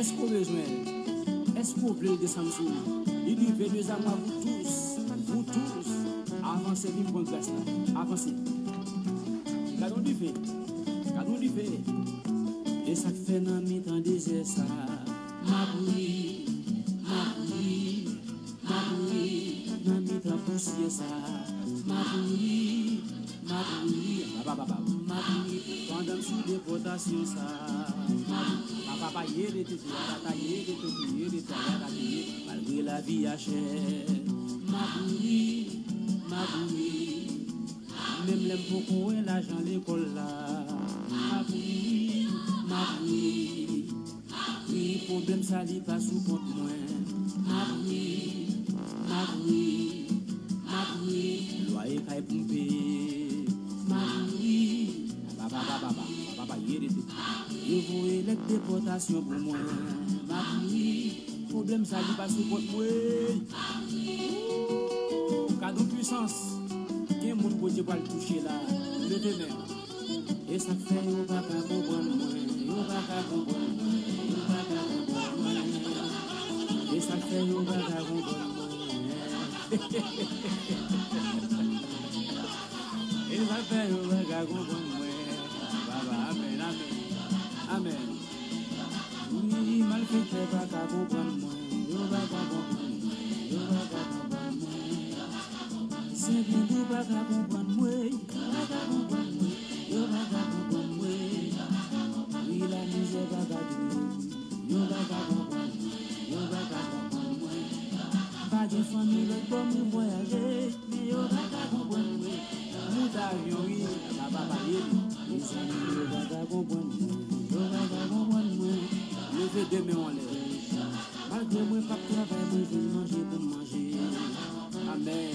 Est-ce qu'on a besoin? Est-ce qu'on veut descendre sur nous? Il dit, venez à moi, vous tous, avancez, vivre pour grâce là. Avancez. Gardons du fait. Gardons du fait. Et ça fait dans mi temps désert ça. Ma bouille, dans mi temps poussière ça. Ma bouille, pendant sous déportation ça. Papa yé de malgré la vie à cher. Ma bouille, même l'aime beaucoup et l'argent l'école là. Ma bouille, oui, problème ça li pas sous compte moi. Ma bouille, loyer caille pour payer. Ma bouille, papa yé de je voulais la déportation pour moi. Ma bouille, problème ça li pas sous compte moi. Cadeau puissance, il y a mon côté pour le toucher là, le demain. Et ça fait on va pas comprendre moi, on va pas comprendre moi, on va pas comprendre moi. Et ça fait on va pas comprendre moi. Et ça fait on va pas comprendre moi. Baba, amen, amen, amen. Oui, mal fait pas pas comprendre moi, on va pas comprendre moi, on va pas comprendre moi. C'est bien tout pas comprendre moi, on va pas comprendre moi. Yo baga comprendre moi, oui la misère baga yo baga comprendre moi, pas de famille comme voyager, mais yo baga comprendre moi, nous avions oui, la papa les amis yo baga comprendre moi, lever demain en l'air, malgré moi pas travailler, moi je vais manger pour manger, amen.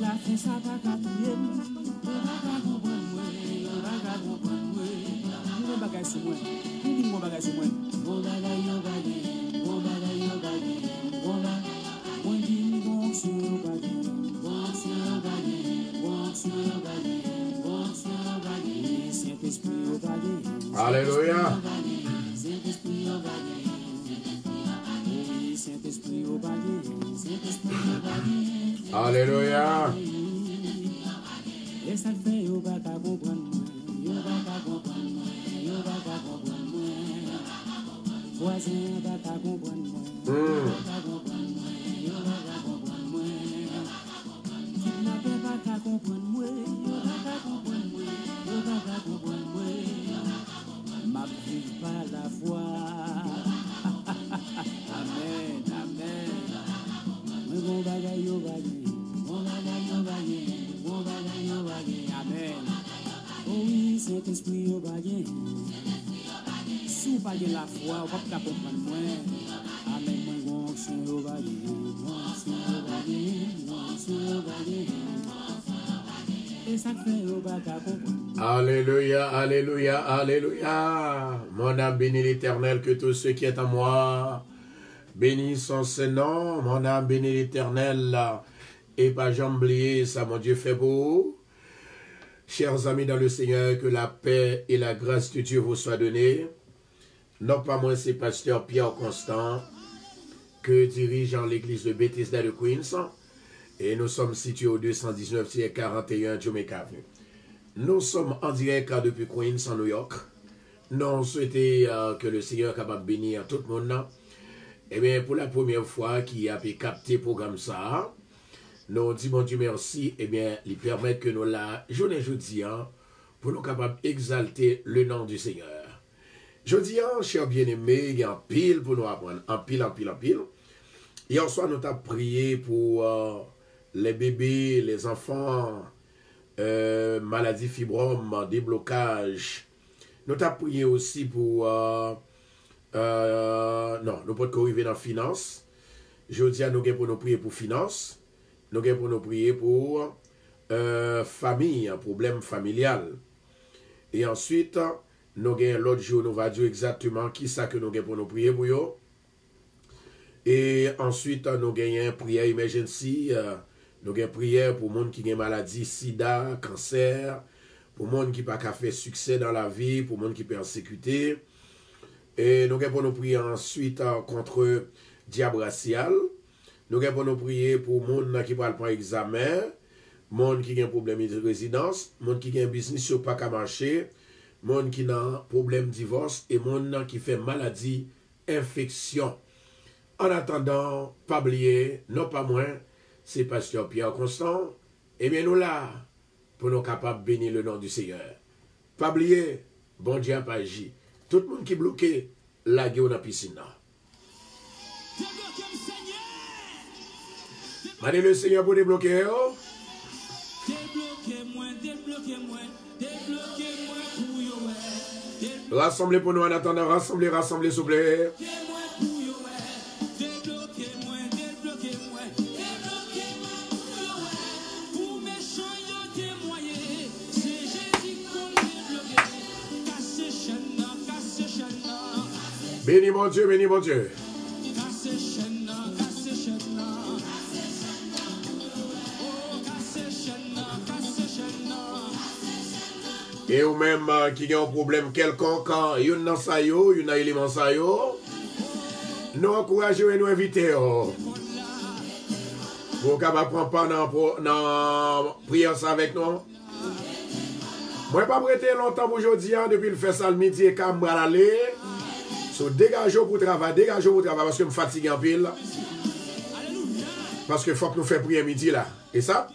La fin ça va capiller, on va comprendre moi, on bagage sur moi, on bagage sur moi, on bagage yo bagage, on bagage yo bagage, on dit bon sur bagage, bon sur bagage, Saint-Esprit au bagage. Alléluia. Saint-Esprit au bagage, Saint-Esprit au bagage, Saint-Esprit au bagage. Alléluia. Et ça fait yo va pas comprendre moi, yo va pas comprendre moi, yo va pas comprendre moi. Voisin va pas comprendre moi, yo va pas comprendre moi, yo va pas comprendre moi. Kidnappé va pas comprendre moi, yo va pas comprendre moi, yo va pas comprendre moi. Ma vie par la foi. Amen, amen. Mais bon bagaille yo bagaille, bon bagaille yo bagaille. Amen. Oh oui, Saint-Esprit au bagage. Si vous n'avez pas la foi, vous ne pouvez pas comprendre moi. Amen. Moi, je suis au bagage. Et ça fait au bagage. Alléluia, alléluia, alléluia. Mon âme bénit l'Éternel, que tous ceux qui est en moi bénissent son Saint-Nom. Mon âme bénit l'Éternel. Et pas jamais oublier ça, mon Dieu fait beau. Chers amis dans le Seigneur, que la paix et la grâce de Dieu vous soient données. Non pas moi, c'est pasteur Pierre Constant, que dirigeant l'église de Bethesda de Queens. Et nous sommes situés au 219-41 Jamaica Avenue. Nous sommes en direct depuis Queens, en New York. Nous souhaitons que le Seigneur soit capable de bénir tout le monde. Et bien, pour la première fois qui a pu capter le programme ça, nous disons, mon Dieu, merci, et bien, il permet que nous la journée jeudi, pour nous capables d'exalter le nom du Seigneur. Jeudi, chers bien-aimés, il y a un pile pour nous apprendre, un pile. Hier soir, nous avons prié pour les bébés, les enfants, maladies fibromes, déblocage. Nous avons prié aussi pour, non, nous ne pouvons pas arriver dans la finance. Jeudi, nous avons pour nous prier pour finance. Nous avons pour nous prier pour famille, un problème familial. Et ensuite, nous avons l'autre jour, nous allons dire exactement qui ça que nous avons pour nous prier pour eux. Et ensuite, nous avons une prière emergency, nous avons une prière pour les gens qui ont maladie, sida, cancer, pour le monde qui n'a pas fait succès dans la vie, pour le monde qui est persécuté. Et nous avons prier ensuite contre diable racial. Nous avons prier pour le monde qui parle pas examen, monde qui a un problème de résidence, monde qui a un business qui pas marcher, monde qui a un problème de divorce et monde qui fait maladie, infection. En attendant, pas oublier, non pas moins, c'est Pasteur Pierre Constant. Et bien nous là, pour nous capables de bénir le nom du Seigneur. Pas oublier, bon Dieu a pas agi. Tout le monde qui est bloqué, la gueule dans la piscine. Allez le Seigneur pour débloquer. Oh. Rassemblez pour nous en attendant, rassemblez, rassemblez s'il vous plaît. Bénis mon Dieu, bénis mon Dieu. Et ou même qui a un problème quelconque, il y a un sayo, il y a un élément sayo, nous encourageons et nous invitons. Vous pouvez prendre part dans la prière avec nous. Moi, je ne vais pas prêter longtemps pour aujourd'hui, depuis le fait ça le midi et quand je vais aller. So, dégagez pour travail, parce que je me fatigue en pile. Parce qu'il faut que nous fassions prier midi là. Et ça?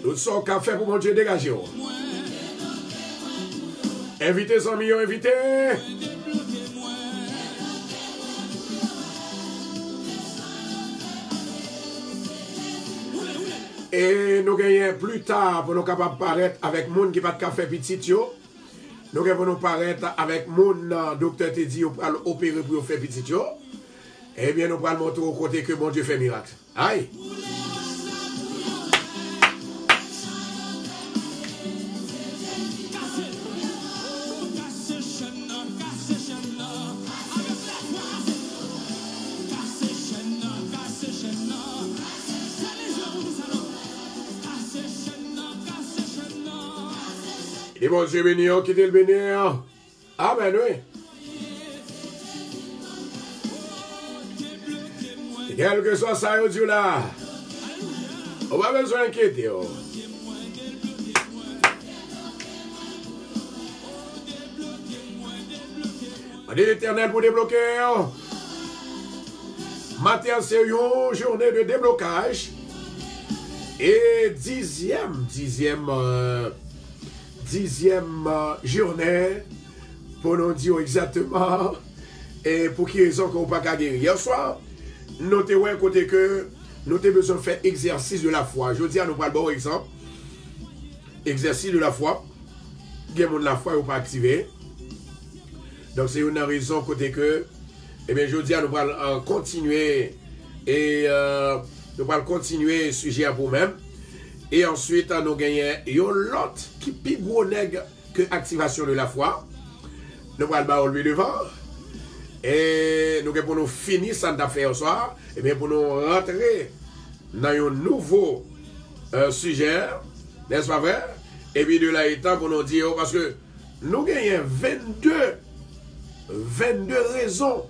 Nous sommes café pour mon Dieu, dégagez. Invitez les amis, invitez. Et nous gagnons plus tard pour nous capables de paraître avec les gens qui n'ont pas de café petit. Nous allons nous paraître avec les docteur Teddy pour opérer pour faire petit. Et bien nous allons montrer au côté que mon Dieu fait miracle. Aïe! Et mon Dieu béni, quittez le bénir. Amen, oui. Et quel que soit ça, Dieu là, on va besoin d'inquiéter. On dit l'Éternel pour débloquer. Matin, c'est une journée de déblocage. Et dixième journée pour nous dire exactement et pour qui raison qu'on ne peut pas guérir. Hier soir, nous avons un côté que nous avons besoin de faire exercice de la foi. Je dis à nous pas le bon exemple. Exercice de la foi. Il y a de la foi ou pas activé. Donc c'est une raison côté que eh bien je dis à nous pas continuer et nous allons continuer le sujet pour nous-mêmes. Et ensuite, nous gagnons l'autre qui est plus gros que l'activation de la foi. Nous allons le devant. Et nous pour nous finir ça d'affaire ce soir. Et bien pour nous rentrer dans un nouveau sujet. N'est-ce pas vrai? Et puis de là, il est temps pour nous dire, parce que nous gagnons 22 raisons.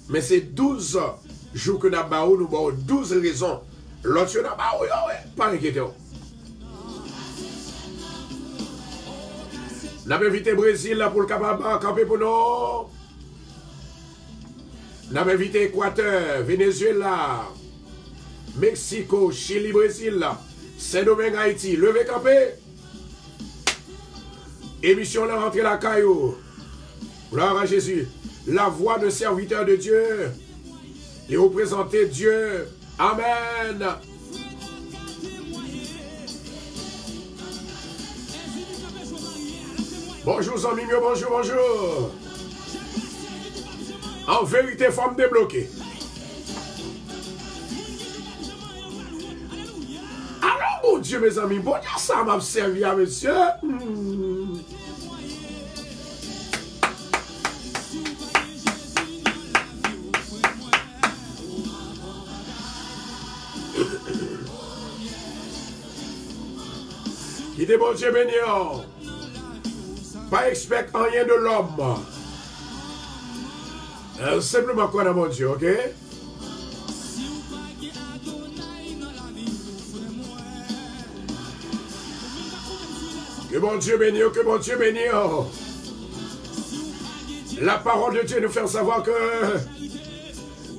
Mais c'est 12 jours que nous avons, nous avons 12 raisons. L'autre, nous avons, pas inquiété. Nous avons invité le Brésil là pour le capable camper pour nous. Nous avons invité Équateur, Venezuela, Mexico, Chili, Brésil, Saint-Domingue, Haïti. Levez camper. Émission la rentrée la caillou. Gloire à Jésus. La voix de serviteur de Dieu. Et représenter Dieu. Amen. Bonjour, amis, bonjour, bonjour. En vérité, femme débloquée. Alors, mon Dieu, mes amis, bon Dieu, ça m'a servi à monsieur. Qui te bon Dieu béni. Pas expect rien de l'homme. Simplement quoi dans mon Dieu, ok? Que bon Dieu béni, que bon Dieu béni. La parole de Dieu nous fait savoir que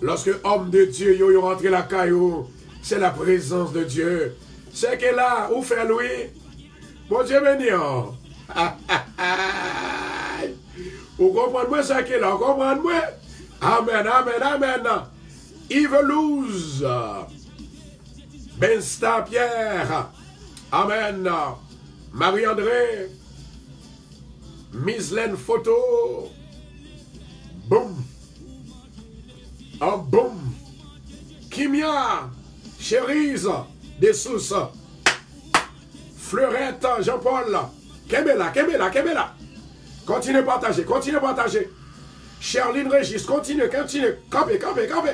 lorsque homme de Dieu yo rentre la caillou, c'est la présence de Dieu. C'est qu'elle là, où fait Louis? Bon Dieu béni. Vous comprenez ça qu'elle là, vous comprenez? Amen, amen, amen. Yves Louz, Benstar Pierre, amen. Marie-André, Mislaine Photo, boum, en boum, Kimia, Chérise, Dessous, Fleurette, Jean-Paul, Kemela, Kemela, Kemela. Continuez à partager, continuez à partager. Charline Régis, continue, continue. Campé, campé, campé.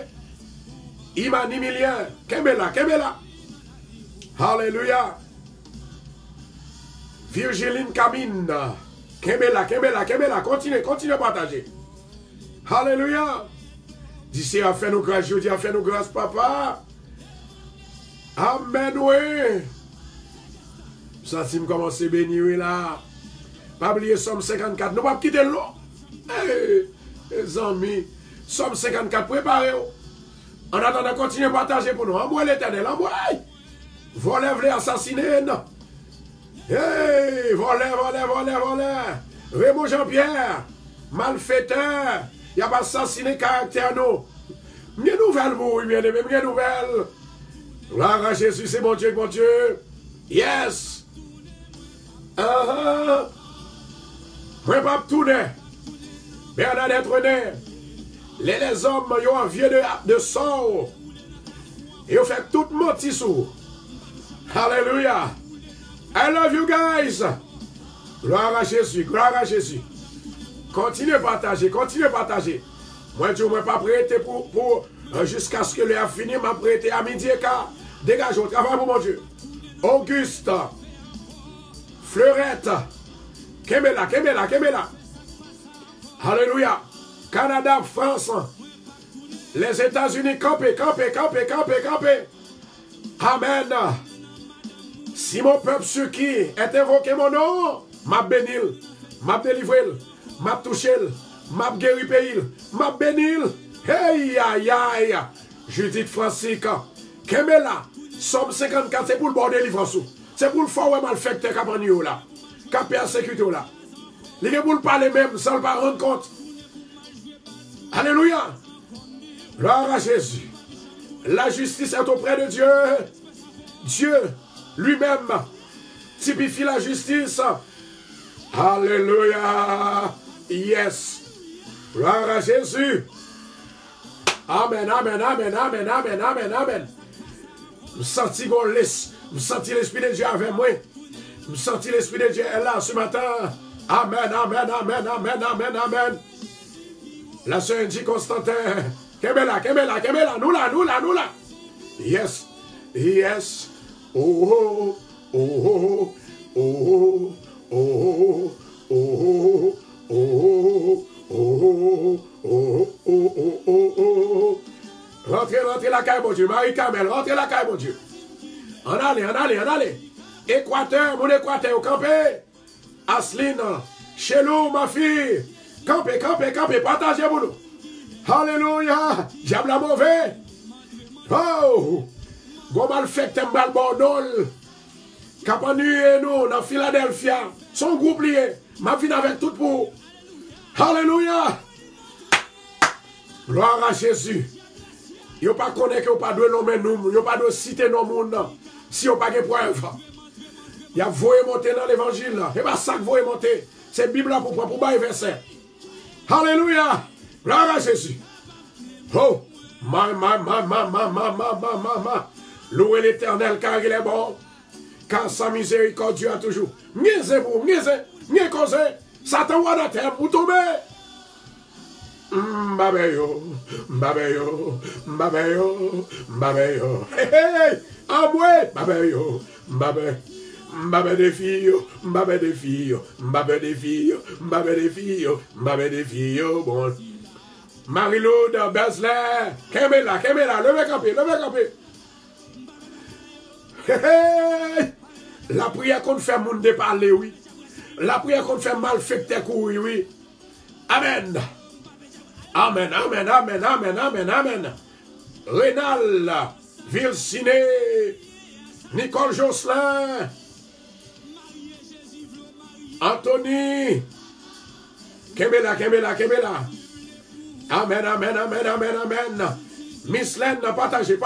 Iman Emilien, Kemela, Kemela. Alléluia. Virgiline Camine, Kemela, Kemela, Kemela. Continue, continue à partager. Alléluia. D'ici à faire nos grâces, je dis à faire nos grâces, papa. Amen, oui. Ça, si me commence à bénir là. Pas oublier Somme 54. Nous ne pouvons pas quitter l'eau. Les amis, Somme 54, préparez-vous. En attendant, continuez à partager pour nous. Envoyez l'Éternel, envoyez. Volez, voulez assassiner, non. Hey, volez, volez, volez, volez. Raymond Jean-Pierre, malfaiteur. Il n'y a pas assassiné caractère, nous. Une nouvelle, vous, bien aimé, une nouvelle. Gloire à Jésus, c'est mon Dieu, mon Dieu. Yes. Moi, pas tourner. Bernadette René. Les hommes, ils ont envie de sort. Ils ont fait tout menti sous. Alléluia. I love you guys. Gloire à Jésus, gloire à Jésus. Continuez à partager, continuez à partager. Moi, je ne vais pas prêter pour jusqu'à ce que l'heure fini, m'a prêté à midi et quart. Dégage au travail pour mon Dieu. Auguste, Fleurette, Kemela, Kemela, Kemela. Alléluia. Canada, France, les États-Unis, campez, campez, campez, campez, campez. Amen. Si mon peuple sur qui est invoqué mon nom, m'a bénil, m'a délivré, m'a touché, m'a guéri pays, m'a bénil. Hey, aïe, aïe. Judith Francisque, Kemela, Somme 54, c'est pour le bon délivrance. C'est pour le fort malfecteur qui a pris là, qui a persécuté là. Il est pour le parler même sans le pas rendre compte. Alléluia. Gloire à Jésus. La justice est auprès de Dieu. Dieu lui-même typifie la justice. Alléluia. Yes. Gloire à Jésus. Amen, amen, amen, amen, amen, amen, amen. Je sens qu'on laisse. Je sens l'Esprit de Dieu avec moi. Je sens l'Esprit de Dieu est là ce matin. Amen, amen, amen, amen, amen, amen. La sœur dit Constantin. Kemela, Kemela, Kemela. Nous là, nous là, nous là. Yes. Yes. Oh, oh, oh, oh, oh, oh, oh, oh, oh, oh. Rentrez, rentrez la caille, mon Dieu. Marie-Camel, rentrez la caille, mon Dieu. En allez, en allez, en allez. Équateur, mon Équateur, campé. Asline, Chelou, ma fille. Campé, campé, campé. Partagez pour nous. Alléluia. Diable la mauvais. Oh. Go mal fait Tembal Bordol. Capanu et nous, dans Philadelphia. Son groupe lié. Ma vie avec tout pour. Alléluia. Gloire à Jésus. Yo pas connaît que yo pas de nommer nous, yo pas de citer nos monde si yo pas de preuve. Y a voyé monter dans l'évangile là, et pas ça que voyé monter, c'est Bible là pour bailler verset. Alléluia. Gloire à Jésus. Oh, ma. Louez l'Éternel car il est bon, car sa miséricorde a toujours. Miez vous, miez cause, Satan va dans terre pour tomber. Mbabeyo, Mbabeyo, Mbabeyo, Mbabeyo. Hey, hey, Amwe, Mbabeyo, Mbabe, Mbabe des filles, mbabe des filles, mbabe des filles, mbabe des filles, mbabe des filles, bon. Marilou de Besler, Kemela, levez campé, levez campé. La prière qu'on fait moun de parler, oui. La prière qu'on fait mal fait courir, oui. Amen. Amen, amen, amen, amen, amen, amen. Rénal, Vilciné, Nicole Jocelyn, Anthony, Kemela. Amen, amen, amen, amen, amen. Miss Len, partagez.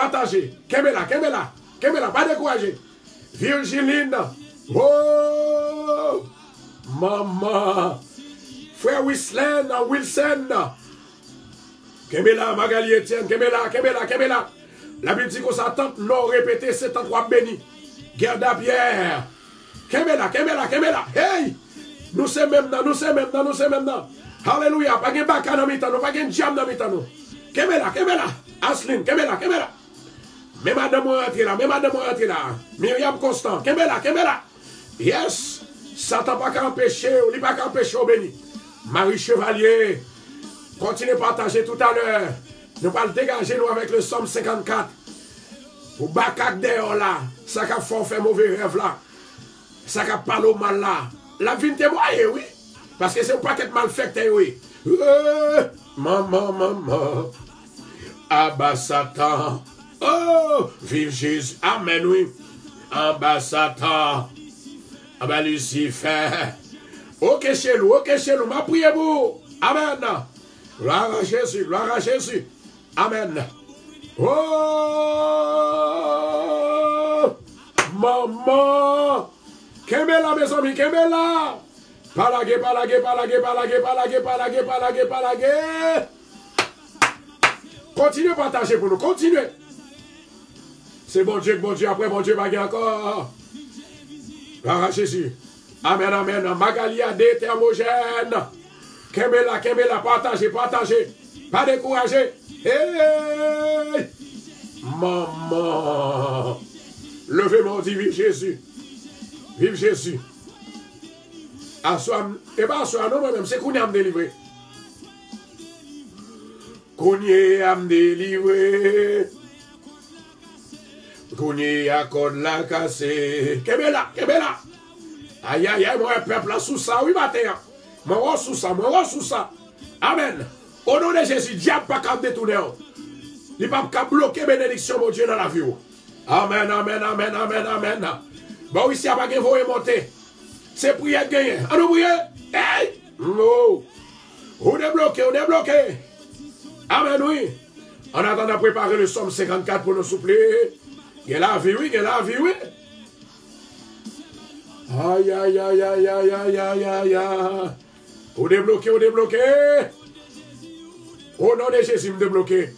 Kemela, pas décourager. Virgiline, oh, maman. Frère Wilson. Kemela, Magali Etienne, Kemela. La Bible dit qu'on s'attend, non répété, c'est en trois béni. Gerda Pierre. Kemela. Hey! Nous sommes même dans. Alléluia. Pas de baka dans mitano, pas de jam dans mitano. Kemela. Asline, Kemela. Mais madame rentre là. Myriam Constant, Kemela. Yes. Satan pas qu'à empêcher, il pas qu'à empêcher au béni. Marie Chevalier. Continuez à partager tout à l'heure. Nous allons dégager nous avec le Somme 54. Pour bakak dehors là. Ça qu'a fait mauvais rêve là. Ça qu'a parlé au mal là. La vie témoigne, oui. Parce que c'est un paquet mal fait, oui. Maman. Abba Satan. Oh, vive Jésus. Amen, oui. Abba Satan. Abba Lucifer. Ok, chez nous. Ma prière vous. Amen. Gloire à Jésus. Amen. Oh, maman. Kemela, mes amis, Kemela. Palagé. Continuez à partager pour nous, continuez. C'est bon Dieu, après bon Dieu va gagner encore. Gloire à Jésus. Amen. Magalia des thermogènes. Kemela, partagez. Pas décourager. Hey! Maman. Levez mon dit, vive Jésus. Et pas assoir, non, moi-même, c'est qu'on y a me délivré. Qu'on y a code la cassé. Kemela. Aïe, moi, peuple là sous ça, oui, matin. Moi, sous ça. Amen. Au nom de Jésus, diable pas qu'à détourner. Il pas qu'à bloquer bénédiction, mon Dieu, dans la vie. Amen. Bon, ici, il n'y a pas de voie monter. C'est prière gagner. On nous prie. Hey! No. On est bloqué. Amen, oui. En attendant de préparer le Somme 54 pour nous soupler. Il y a la vie, oui. Aïe. On est bloqué. Au nom de Jésus, me débloquer.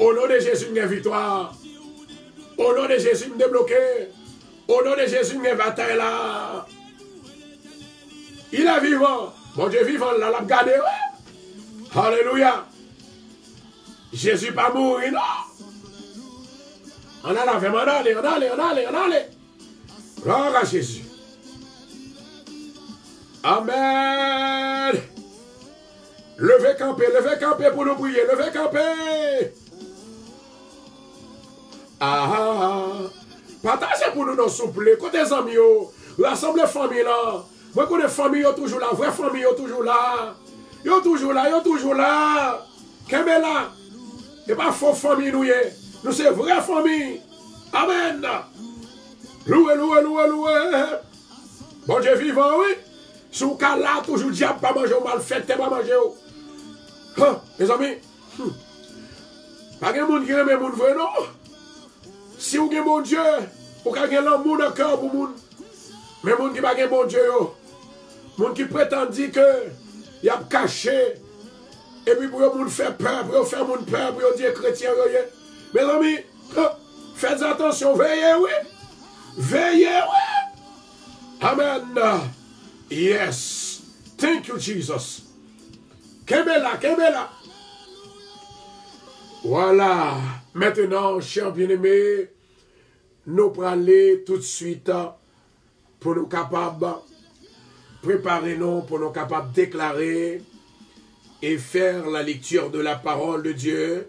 Au nom de Jésus, une victoire. Au nom de Jésus, me débloquer. Au nom de Jésus, une bataille là. Il est vivant. Mon Dieu vivant, là, l'a gardé, ouais. Alléluia. Jésus pas mourir, non. On a la fait, on allez. Gloire à Jésus. Amen. Levez camper pour nous prier. Levez camper. Partagez pour nous nos souples. Côté amis, l'assemblée famille là. Moi, connais famille toujours là. Vraie famille toujours là. Yo toujours là. Kemela. Et pas faux famille nous. Nous c'est vraie famille. Amen. Loué. Bon Dieu vivant, oui. Sous cas là, toujours diable pas manger ou mal fait, pas manger. Mes amis. Pas de monde qui aime mon vrai, non? Si vous avez bon Dieu, vous avez l'amour dans le cœur pour moun. Mais moun qui n'a pas bon Dieu, moun qui prétend dire que il a caché. Et puis pour moun faire peur, pour faire moun peur, pour dire chrétien. Mes amis, faites attention, veillez, oui. Amen. Yes. Thank you, Jesus. Kemela. Voilà. Maintenant, chers bien-aimés, nous allons aller tout de suite pour nous capables préparer nous, pour nous capables déclarer et faire la lecture de la parole de Dieu.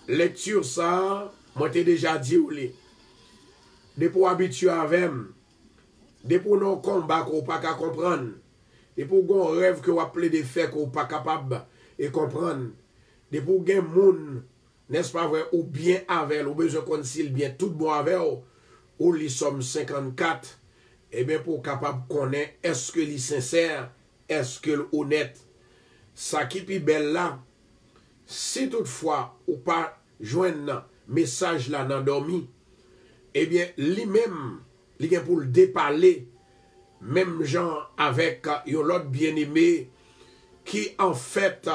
Lecture ça, moi t'ai déjà dit ou les. Des pour habituer avec, des pour nos combats qu'on pas qu'à comprendre, des pour qu'on rêve que vous appelez des faits qu'on pas capable de comprendre, des pour gain moun, n'est-ce pas vrai, ou bien avec, ou besoin qu'on s'il bien tout bon avec, ou les sommes 54, et bien pour capable connaître est-ce que les sincère, est-ce que honnête, ça qui est belle là, si toutefois ou pas joindre message là dans dormi, eh bien, lui-même, il est pour le déparler, même gens avec l'autre bien-aimé, qui en fait,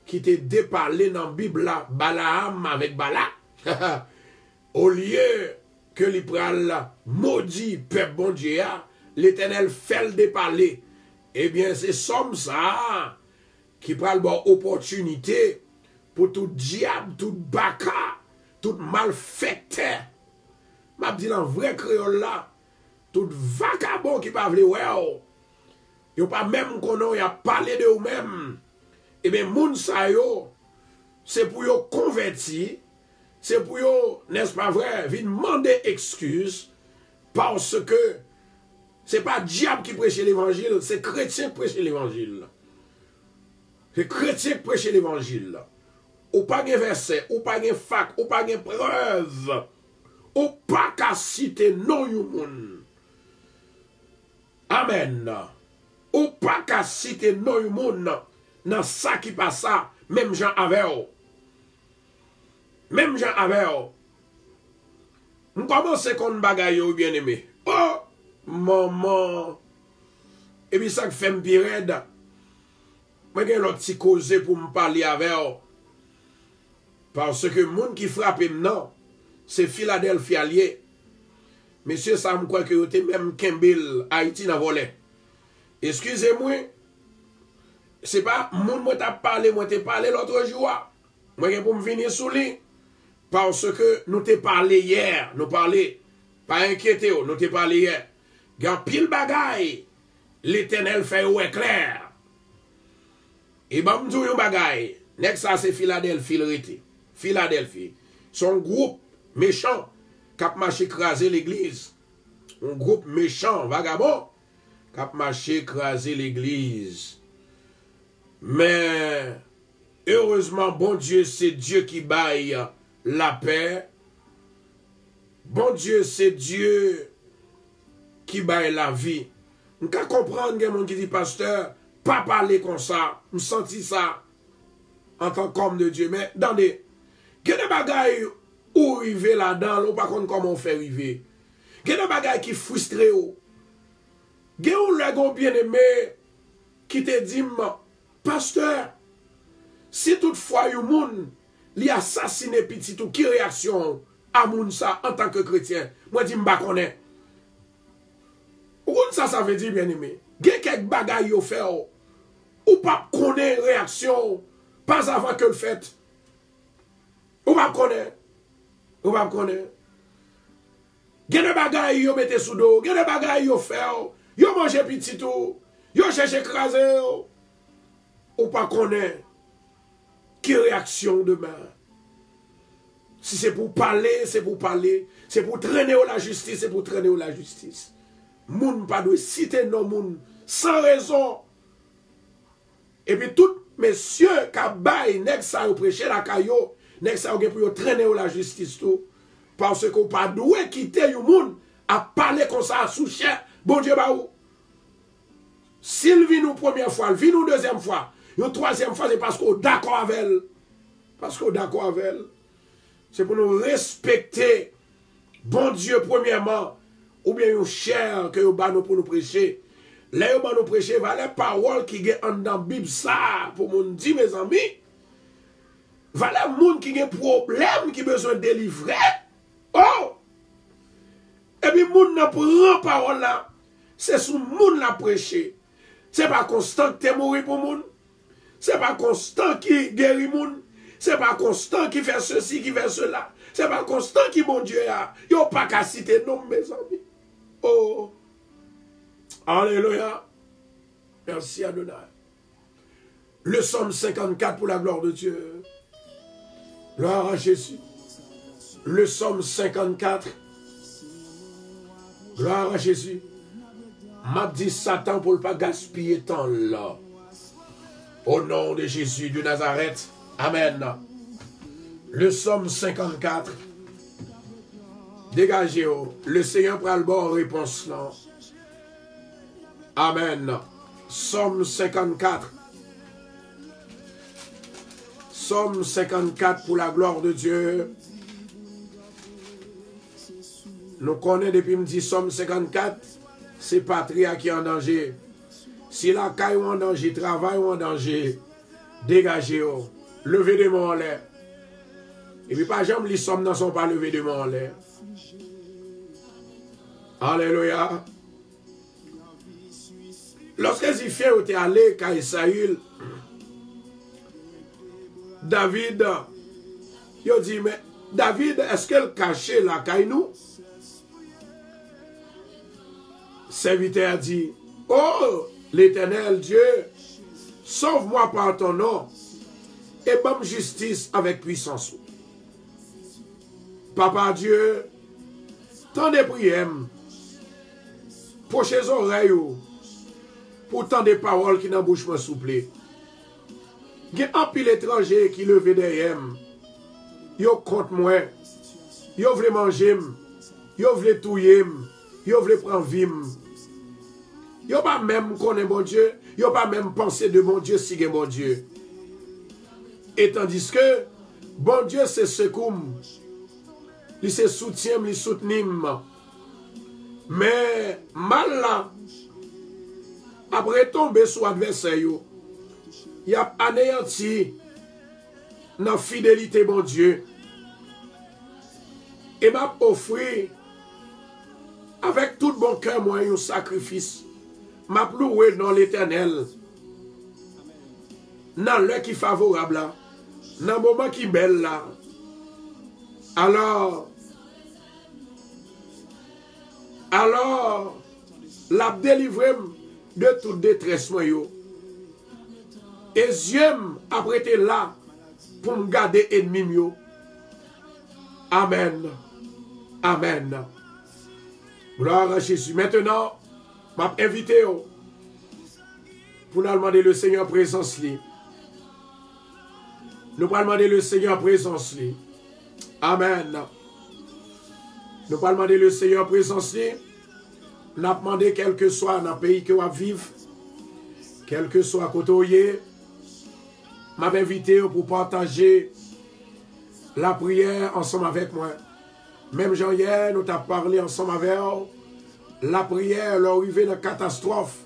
qui t'est déparlé dans la Bible là, Balaam avec Bala, au lieu que les pral maudit peuple bon Dieu, l'Éternel fait le déparler. Eh bien, c'est somme ça, qui pral bon opportunité pour tout diable, tout baka, tout malfaiteur. M'a dit dans vrai créole là, tout vagabond qui pas vle ouais, yo pas même konon y a parlé de ou même. Et bien moun sa yo, c'est pour yo converti, c'est pour yo, n'est-ce pas vrai, vin demander excuse parce que c'est pas diable qui prêche l'évangile, c'est chrétien qui prêche l'évangile. C'est chrétien qui prêche l'évangile. Ou pas de verset, ou pas de fac, ou pas de preuve. Ou pas qu'à citer non yon moun. Amen. Ou pas qu'à citer non yon moun dans ça qui passe ça, même Jean avait. Même Jean avait. On commence qu'on bagaille ou bien aimé. Oh, maman. Et puis ça fait me pirède. Moi j'ai l'autre petit causé pour me parler avec. Parce que moun qui frappe non. C'est Philadelphie allié. Monsieur, ça me croit que vous êtes même Kembil, Haïti dans volé. Excusez-moi. C'est pas, moi t'ai parlé l'autre jour. Moi, pour me venir sous lui. Parce que nous t'ai parlé hier. Nous parlé. Pas inquiétez nous t'ai parlé hier. Gan pile bagaille. L'Éternel fait ouais clair. Et ben, m'dou yon bagaille. Next ça, c'est Philadelphie. Philadelphie. Son groupe méchant qui a marché écraser l'église. Un groupe méchant, vagabond, qui a marché écraser l'église. Mais, heureusement, bon Dieu, c'est Dieu qui baille la paix. Bon Dieu, c'est Dieu qui baille la vie. On peut comprendre qu'il y a des gens qui disent, pasteur, pas parler comme ça, on sentit ça en tant qu'homme de Dieu. Mais, dans des bagailles ou river là-dedans, ou pas comment on fait river. Il y a des bagailles qui frustrent. Il y a des bien-aimé qui te dit, pasteur, si toutefois yon moun li assassine petit ou qui réaction à moun ça en tant que chrétien, moi dis m'ba connaît. Ou ça veut dire bien-aimé. Il y a quelques bagailles yo fait ou pas connaît réaction pas avant que le fait. Ou pas connaît. Ou pas connaît. Gen de bagay yo mette sous dos, gen de bagay yo fait, yo mange petit tout, yo cherche écraser, ou pas connaît. Qui réaction demain? Si c'est pour parler, c'est pour parler, c'est pour traîner ou la justice, c'est pour traîner ou la justice. Moun pas de citer non moun sans raison. Et puis tout messieurs qui bail nek ça yo prêcher la caillou, nek ça yo pour traîner ou la justice tout. Parce qu'on pas doué quitter yon moun à parler comme ça sous cher. Bon Dieu ba ou. S'il vit nous première fois, il vit nous deuxième fois, une troisième fois, c'est parce qu'on d'accord avec elle. Parce qu'on d'accord avec elle. C'est pour nous respecter bon Dieu premièrement, ou bien une chair que nous ba nous pour nous prêcher. Là nous nous prêcher, va les paroles qui sont dans la Bible ça pour nous dire mes amis. Va les moun qui ont problème qui besoin de délivrer. Oh! Et puis, moun n'a prend parole là. C'est sous moun la prêcher. C'est pas Constant qui est mort pour moun. C'est pas Constant qui guérit moun. C'est pas Constant qui fait ceci, qui fait cela. C'est pas Constant qui, mon Dieu, a. Yo pas qu'à citer non, mes amis. Oh! Alléluia. Merci Adonai. Le psaume 54 pour la gloire de Dieu. Gloire à Jésus. Le psaume 54. Gloire à Jésus. M'a dit Satan pour ne pas gaspiller temps là. Au nom de Jésus de Nazareth. Amen. Le psaume 54. Dégagez-vous. Le Seigneur prend le bon réponse là. Amen. Psaume 54. Psaume 54 pour la gloire de Dieu. Nous connaissons depuis me dit Psaume 54, c'est patria qui est en danger. Si la caille ou en danger, travail ou en danger, dégagez-vous. Levez des mains en l'air. Et puis pas jamais les sommes ne sont pas levées des mains en l'air. Alléluia. Lorsque les Éphésiens étaient allés à Saül, David, il dit, mais David, est-ce qu'elle cachait la caille nous? Serviteur dit, oh, l'Éternel Dieu, sauve-moi par ton nom et bonne justice avec puissance. Papa Dieu, tant de prières, pour ses oreilles, pour tant de paroles qui n'en bouche pas souple. Il y a un pile étranger qui levé derrière. Yo contre moi. Yo vle manger. Yo vle touyer. Yo vle prendre vie. Yo pas même connaître mon Dieu. Yo pas même penser de mon Dieu si mon Dieu. Et tandis que bon Dieu c'est secours. Il se soutient, il soutenir. Mais mal là, après tomber sur l'adversaire, il a anéanti dans la fidélité, mon Dieu. Et m'a offert avec tout bon cœur, moi, un sacrifice. M'a loué dans l'Éternel. Dans l'heure qui est favorable, dans le moment qui est belle, là. Alors, l'a délivré de toute détresse, moi, yo. Et Dieu a prêté là pour me garder ennemi. Amen. Amen. Gloire à Jésus. Maintenant, je vais inviter pour nous demander le Seigneur présence. Nous allons demander le Seigneur présence. Amen. Nous allons demander le Seigneur présence. Nous allons demander quel que soit dans le pays que vous vivez, quel que soit côté, m'a invité pour partager la prière ensemble avec moi. Même Jean-Hier, nous avons parlé ensemble avec la prière, l'arrivée de la catastrophe.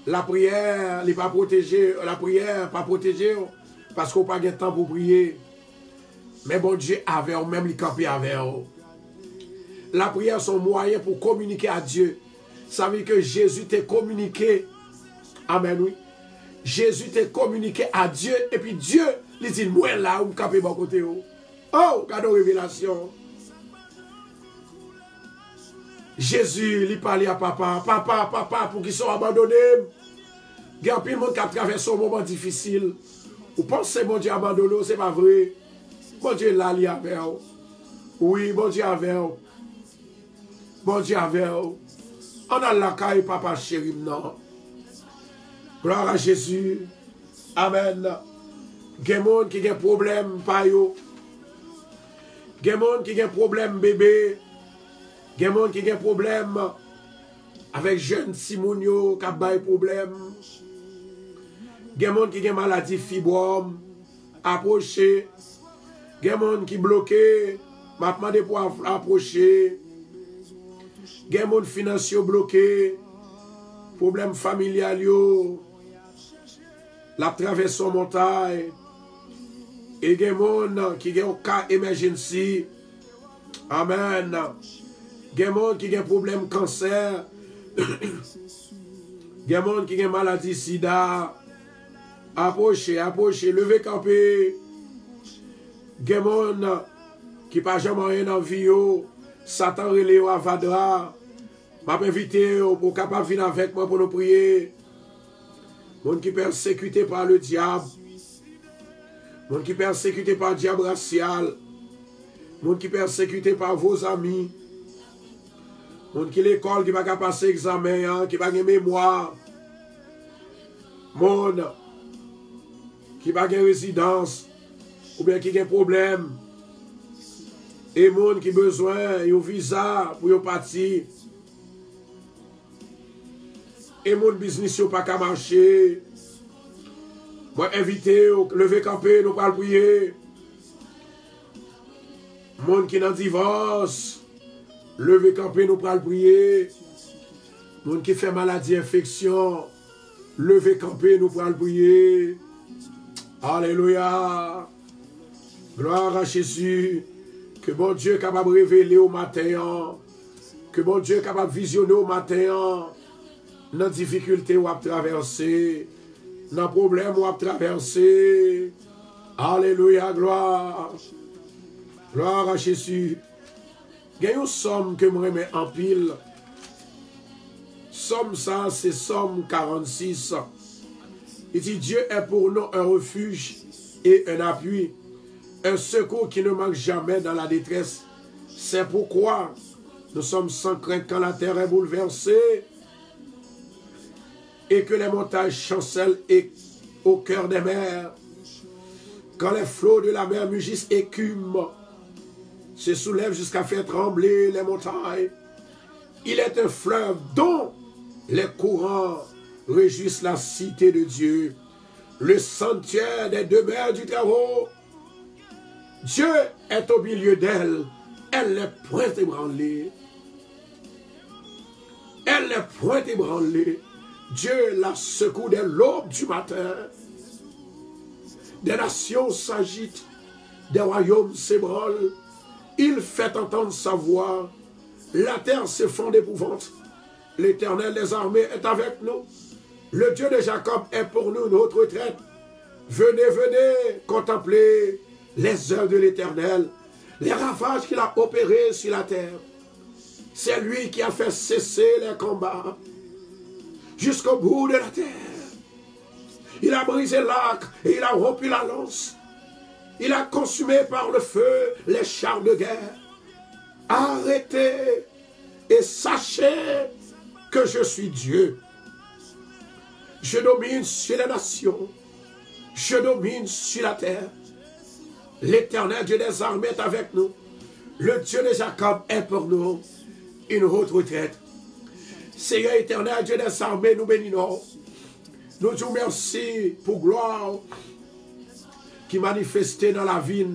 La prière, n'est pas protégée, la prière, pas protégée, parce qu'on n'a pas de temps pour prier. Mais bon Dieu avait, même les camper avec. La prière, son moyen pour communiquer à Dieu. Ça veut dire que Jésus t'a communiqué. Amen, oui. Jésus t'a communiqué à Dieu. Et puis Dieu, il dit, moi là, où me camper mon côté. Oh, regarde la révélation. Jésus, il parlait à papa. Papa, pour qu'ils soient abandonnés. Il y a plein de monde qui a traversé un moment difficile. Vous pensez que mon Dieu abandonné, ce n'est pas vrai. Mon Dieu là, il y avait. Oui, mon Dieu avait. Mon Dieu avait. On a la caille, papa chéri, non. Gloire à Jésus. Amen. Il y a des gens qui ont des problèmes, payo. Il y a des gens qui ont des problèmes, bébé. Il y a des gens qui ont des problèmes avec jeune Simonio qui a des problèmes. Il y a des gens qui ont des maladies fibrome, approcher. Il y a des gens qui sont bloqués, m'a demandé pour approcher. Il y a des gens financiers bloqués, problèmes familiaux, la traversée en montagne. Et il y a des gens qui ont un cas emergency. Amen. Il y a des gens qui ont un problème cancer. Il y a des gens qui ont une maladie sida. Approchez, levez camper. Il y a des gens qui n'ont pas jamais rien en vie. Satan relève à Vadra. m'a invité pour capable venir avec moi pour nous prier. Monde qui persécuté par le diable. Monde qui persécuté par le diable racial. Monde qui persécuté par vos amis. Monde qui l'école qui va pas passer examen, qui va gagner mémoire. Monde qui va gagner résidence ou bien qui a un problème. Et monde qui a besoin d'un visa pour partir. Et mon business n'a pas qu'à marcher. Moi, invité, lever camper, nous pas prier. Monde qui est en divorce, lever camper, nous pas prier. Monde qui fait maladie, infection, lever camper, nous pas prier. Alléluia. Gloire à Jésus. Que bon Dieu est capable de révéler au matin. Que bon Dieu est capable de visionner au matin. Dans difficulté ou à traverser, dans problème ou à traverser. Alléluia, gloire. Gloire à Jésus. Il y a une somme que je remets en pile. Somme ça, c'est Somme 46. Il dit Dieu est pour nous un refuge et un appui, un secours qui ne manque jamais dans la détresse. C'est pourquoi nous sommes sans crainte quand la terre est bouleversée et que les montagnes chancellent au cœur des mers. Quand les flots de la mer mugissent, écument, se soulèvent jusqu'à faire trembler les montagnes. Il est un fleuve dont les courants réjouissent la cité de Dieu, le sanctuaire des demeures du Très-Haut. Dieu est au milieu d'elle, elle n'est point ébranlée. Elle n'est point ébranlée. Dieu la secoue dès l'aube du matin. Des nations s'agitent, des royaumes s'ébranlent. Il fait entendre sa voix. La terre s'effondre d'épouvante. L'Éternel des armées est avec nous. Le Dieu de Jacob est pour nous notre retraite. Venez, venez contempler les œuvres de l'Éternel, les ravages qu'il a opérés sur la terre. C'est lui qui a fait cesser les combats jusqu'au bout de la terre. Il a brisé l'arc et il a rompu la lance. Il a consumé par le feu les chars de guerre. Arrêtez et sachez que je suis Dieu. Je domine sur les nations. Je domine sur la terre. L'Éternel Dieu des armées est avec nous. Le Dieu de Jacob est pour nous une haute retraite. Seigneur éternel, Dieu des armées, nous bénissons. Nous disons merci pour gloire qui manifestait dans la vie,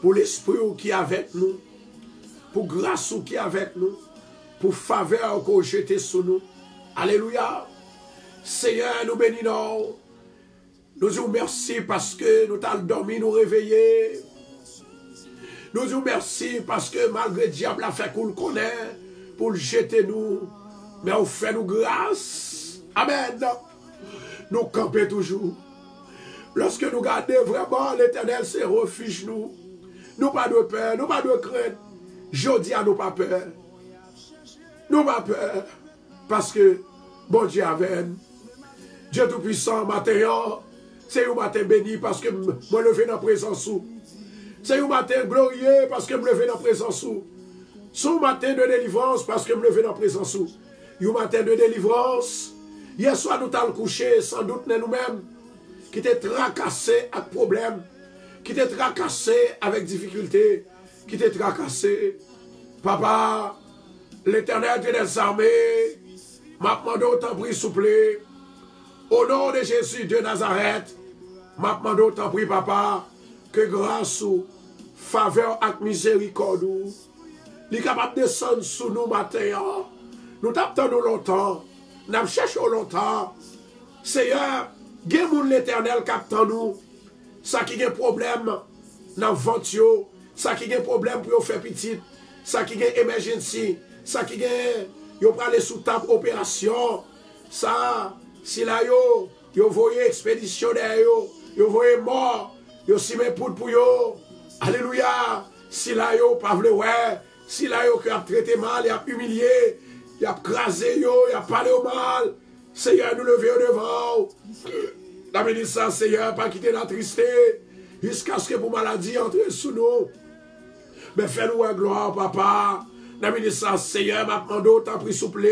pour l'esprit qui est avec nous, pour grâce qui est avec nous, pour faveur qu'on jette sur nous. Alléluia. Seigneur, nous bénissons. Nous disons merci parce que nous t'avons dormi, nous réveiller. Nous disons merci parce que malgré le diable a fait qu'on le connaît, pour le jeter nous, mais on fait nous grâce. Amen. Nous campons toujours. Lorsque nous gardons vraiment l'Éternel, c'est refuge nous. Nous pas de peur, nous pas de crainte. Je dis à nous pas peur. Nous pas peur. Parce que bon Dieu avec nous. Dieu Tout-Puissant, matin, c'est un matin béni parce que moi levé dans la présence. C'est un matin glorieux parce que je me levé dans la présence. C'est un matin de délivrance parce que je me levé dans la présence. Un matin de délivrance. Hier soir, nous t'allons coucher, sans doute nous-mêmes, qui t'es tracassé avec problème, qui t'es tracassé avec difficulté, qui t'es tracassé. Papa, l'Éternel Dieu des armées, m'a demandé autant pris, s'il vous plaît. Au nom de Jésus de Nazareth, m'a demandé autant pris, papa, que grâce ou faveur et miséricorde, il est capable de descendre sous nous matin. Nous t'attendons longtemps. Nous cherchons longtemps. Seigneur, guéris l'Éternel qui attend nous. Ça qui a un problème dans le ventre, ça qui a un problème pour faire petit, ça qui a une émergence, ça qui a aller sous table opération. Ça, si là yo voyez expéditionnaire, yo voyez mort, yo si mes poudres pour yo. Alléluia. Si là yo pas vle ouais, si là yo qui a traité mal et a humilié, il a crasé, il a parlé au mal. Seigneur, nous lever devant. La bénédiction, Seigneur, pas quitter la tristesse. Jusqu'à ce que pour maladie entre sous nous. Mais fais-nous une gloire, papa. La bénédiction, Seigneur, m'a demandé, t'as pris souple.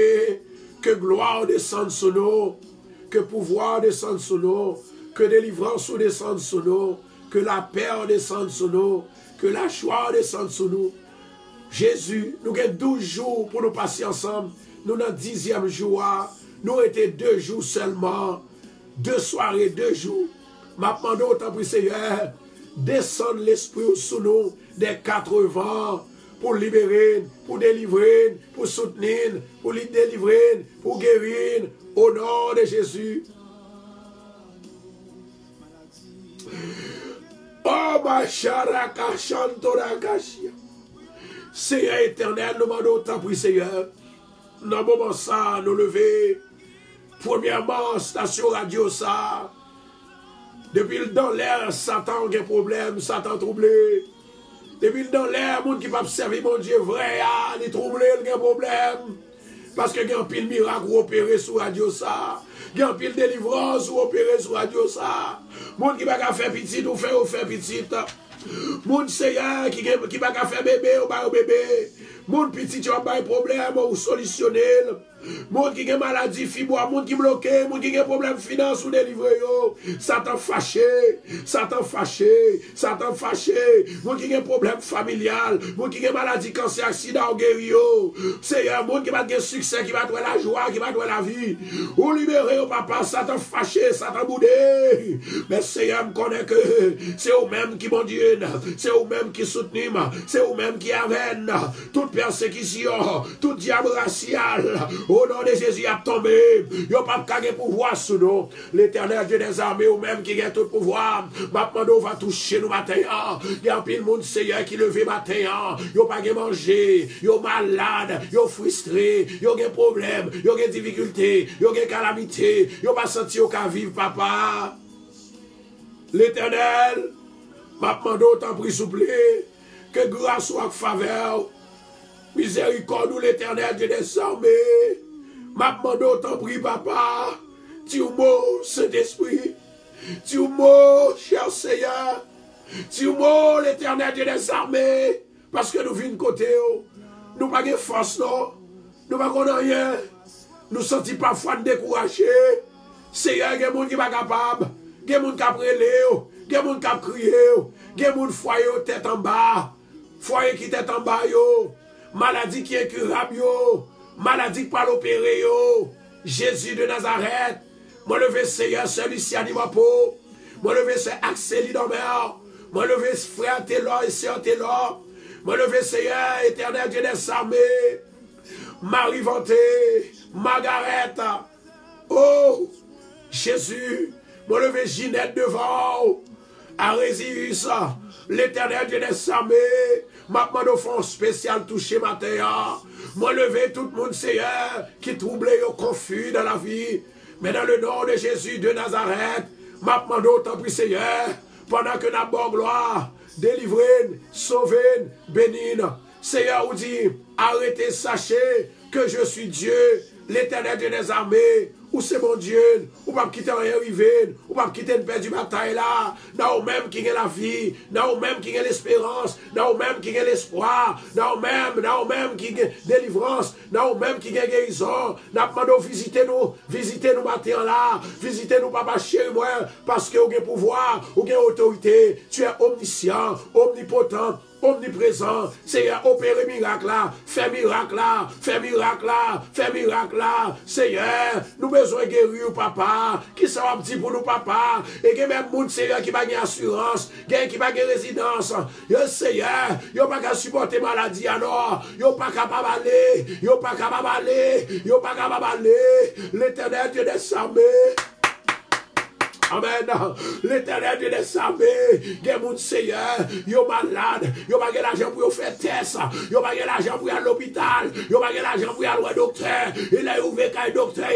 Que gloire descende sur nous. Que pouvoir descende sur nous. Que délivrance descende sur nous. Que la paix descende sur nous. Que la joie descende sur nous. Jésus, nous avons 12 jours pour nous passer ensemble. Nous dans le 10e jour. Nous étions 2 jours seulement. 2 soirées, 2 jours. Ma demandé autant pour Seigneur. Descendre l'esprit sous nous des 4 vents. Pour libérer, pour délivrer, pour soutenir, pour délivrer, pour guérir. Au nom de Jésus. Oh, ma charaka chantorakashia. Seigneur éternel, nous demandons autant pour Seigneur. Dans le moment ça, nous lever. Premièrement, station radio ça. Depuis dans l'air, Satan a un problème, Satan troublé. Depuis dans l'air, les gens qui peuvent servir mon Dieu vrai, ils troublés, ils ont un problème. Parce que il y a un pile miracle opéré sur radio ça. Il y a un pile délivrance opéré sur radio ça. Les gens qui ne peuvent pas faire petit ou faire petit. Moun Seigneur qui ne va pas faire bébé ou pas bébé. Moun petit qui a un problème ou solutionner. Moun qui a maladie fibre, moun qui bloqué, moun qui a problème finance ou délivré yo. Satan fâché, Satan fâché, Satan fâché. Moun qui a problème familial, moun qui a maladie, cancer, accident ou guéri yo. Seigneur, moun qui va avoir succès, qui va trouver la joie, qui va trouver la vie. Ou libérer au papa, Satan fâché, Satan boudé. Mais Seigneur me connaît que c'est vous-même qui mon Dieu, c'est vous-même qui soutenez, c'est vous-même qui avène toute persécution, tout diable racial. Au nom de Jésus, a tombé. Yo pas de pouvoir sous nous. L'Éternel Dieu des armées, ou même qui a tout pouvoir. Maintenant, va toucher nous matin. Il y a un peu de monde, Seigneur, qui levé matin. Yo pas de manger. Yo malade. Yo frustré. Yo a problème. Yo a difficulté. Yo a calamité. Yo pas senti au cas vivre, papa. L'Éternel, maintenant, autant pris souple. Que grâce soit faveur. Miséricorde ou l'Éternel Dieu des armées. M'a demandé autant prie, papa. Tu mot, Saint-Esprit. Tu mot, cher Seigneur. Tu mot, l'Éternel Dieu des armées. Parce que nous vîmes côté. Nous n'avons pas de force, non. Nous n'avons pas rien. Nous sentons parfois découragés. Seigneur, il y a des gens qui sont capables. Il y a des gens qui ont prélé. Il y a des gens qui ont crié. Il y a des gens qui foyer tête en bas. Foyer qui tête en bas, yo. Maladie qui est incurable, maladie qui peut l'opérer, Jésus de Nazareth, moi levé Seigneur, celui-ci anima peau, moi levé c'est Axélie d'Omer, moi levé frère Télor et sœur Télor, moi levé Seigneur, éternel Dieu des armées, Marie Vanté, Margaret, oh, Jésus, moi levé Ginette devant, Arésius, l'éternel Dieu des armées, maintenant nous faisons spécial toucher matin. Moi lever tout le monde Seigneur qui trouble et confus dans la vie. Mais dans le nom de Jésus de Nazareth, maintenant nous t'en prie Seigneur, pendant que nous avons gloire, délivrez, sauvez, bénis. Seigneur vous dit, arrêtez, sachez que je suis Dieu, l'Éternel Dieu des armées. Ou c'est mon Dieu, ou pas quitter rien arriver, ou pas quitter une paix du bataille là, dans même qui a la vie, dans même qui a l'espérance, dans même qui a l'espoir, dans même qui a délivrance, dans même qui a guérison, n'a pas demandé visiter nous matin là, visiter nous papa chéri moi, parce que vous avez pouvoir, vous avez autorité, tu es omniscient, omnipotent, omniprésent, Seigneur, opérer miracle là, fais miracle là, fais miracle là, fais miracle là, Seigneur, nous besoin de guérir, papa, qui sera petit pour nous, papa, et que même monde, Seigneur, qui va gagner assurance, qui va gagner résidence, yo, Seigneur, yo pas qu'à supporter maladie, alors, yo pas capable d'aller, yo pas capable d'aller, yo pas capable d'aller, l'Éternel Dieu des armées. Amen. L'Éternel Dieu des armées, des moun Seigneur, yo malade, yo pas l'argent pour faire test, yo pas l'argent pour aller à l'hôpital, yo pas l'argent pour aller au docteur, il a ouvert qu'un docteur,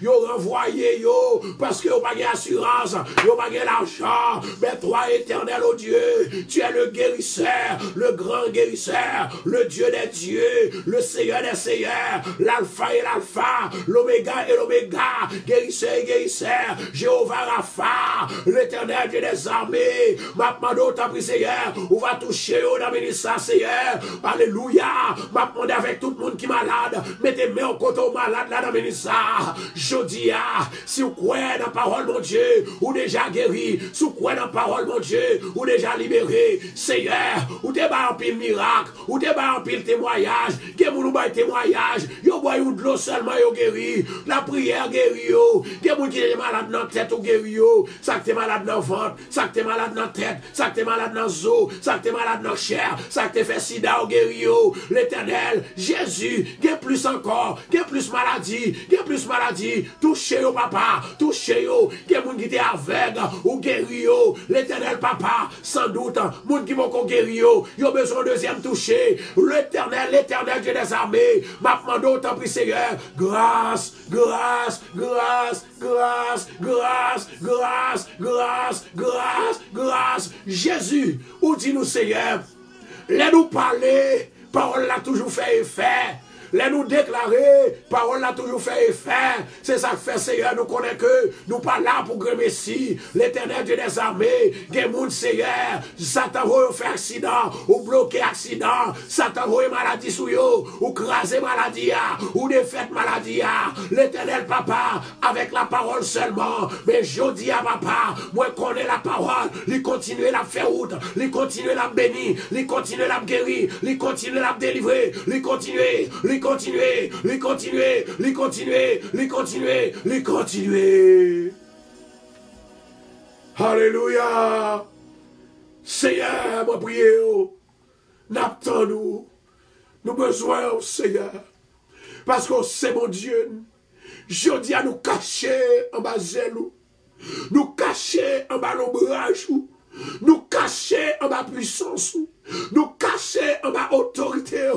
yo renvoyé yo, parce que yo pas assurance, yo pas l'argent, mais toi Éternel, oh Dieu, tu es le guérisseur, le grand guérisseur, le Dieu des dieux, le Seigneur des seigneurs, l'alpha et l'alpha, l'oméga et l'oméga, guérisseur et guérisseur, Jéhovah Rapha, l'Éternel Dieu des armées, ma demande ta prie Seigneur, on va toucher au dans ça Seigneur, alléluia, ma demande avec tout le monde qui est malade, mettez main au côté au malade là dans ça, je dis si vous croyez dans la parole mon Dieu, ou déjà guéri, si vous croyez dans la parole mon Dieu, ou déjà libéré, Seigneur, ou t'es bas en pile miracle, ou t'es bas en pile témoignage, que vous nous baillez témoignage, yo boyez de l'eau seulement yo guéri, la prière guéri yo, que vous qui est malade dans la tête ou guéri yo, ça que t'es malade dans le ventre, ça que t'es malade dans la tête, ça que t'es malade dans le os, ça que t'es malade dans la chair, ça que t'es fait sida ou guéri yo, l'Éternel, Jésus, qu'il y a plus encore, qu'il y a plus maladie, qu'il y a plus maladie, touchez yo papa, touchez yo, qu'il y a moun qui t'est aveugle ou guéri yo, l'Éternel papa, sans doute, moun qui vont guéri yo, yo besoin de deuxième toucher, l'Éternel Dieu des armées, m'a demandé autant pris Seigneur, grâce, grâce, grâce, grâce, grâce, grâce, grâce, grâce, grâce, Jésus, où dit-nous Seigneur, les nous parler, parole l'a toujours fait effet. Les nous déclarer, parole a toujours fait effet. C'est ça que fait Seigneur, nous connaissons que nous pas là pour que Messie, l'Éternel Dieu des armées, des moun Seigneur, Satan va faire accident, ou bloquer accident, Satan va maladie sous yo, ou craser maladie, ou défaite maladie, l'Éternel papa, avec la parole seulement, mais je dis à papa, moi connais la parole, lui continuer la faire route, lui continuer la bénir, lui continuer la guérir, lui continuer la délivrer, lui continuer, lui continuer, lui continuer, lui continuer, lui continuer, lui continuer. Alléluia. Seigneur, moi prier, n'attends nous. Nous besoin, Seigneur. Parce que c'est mon Dieu. Je dis à nous cacher en bas zèle, nous cacher en bas l'ombrage, nous cacher en bas puissance, nous cacher en bas autorité.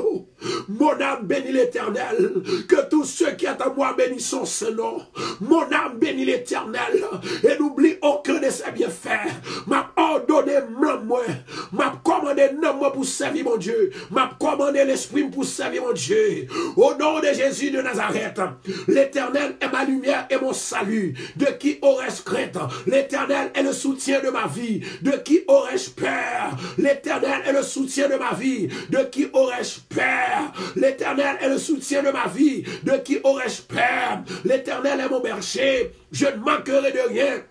Mon âme bénit l'Éternel, que tous ceux qui sont à moi bénissent son nom. Mon âme bénit l'Éternel, et n'oublie aucun de ses bienfaits. M'a ordonné moi, m'a commandé non moi pour servir mon Dieu, m'a commandé l'Esprit pour servir mon Dieu. Au nom de Jésus de Nazareth, l'Éternel est ma lumière et mon salut. De qui aurais-je crainte? L'Éternel est le soutien de ma vie. De qui aurais-je peur? L'Éternel est le soutien de ma vie. De qui aurais-je peur? L'Éternel est le soutien de ma vie. De qui aurais-je peur? L'Éternel est mon berger. Je ne manquerai de rien.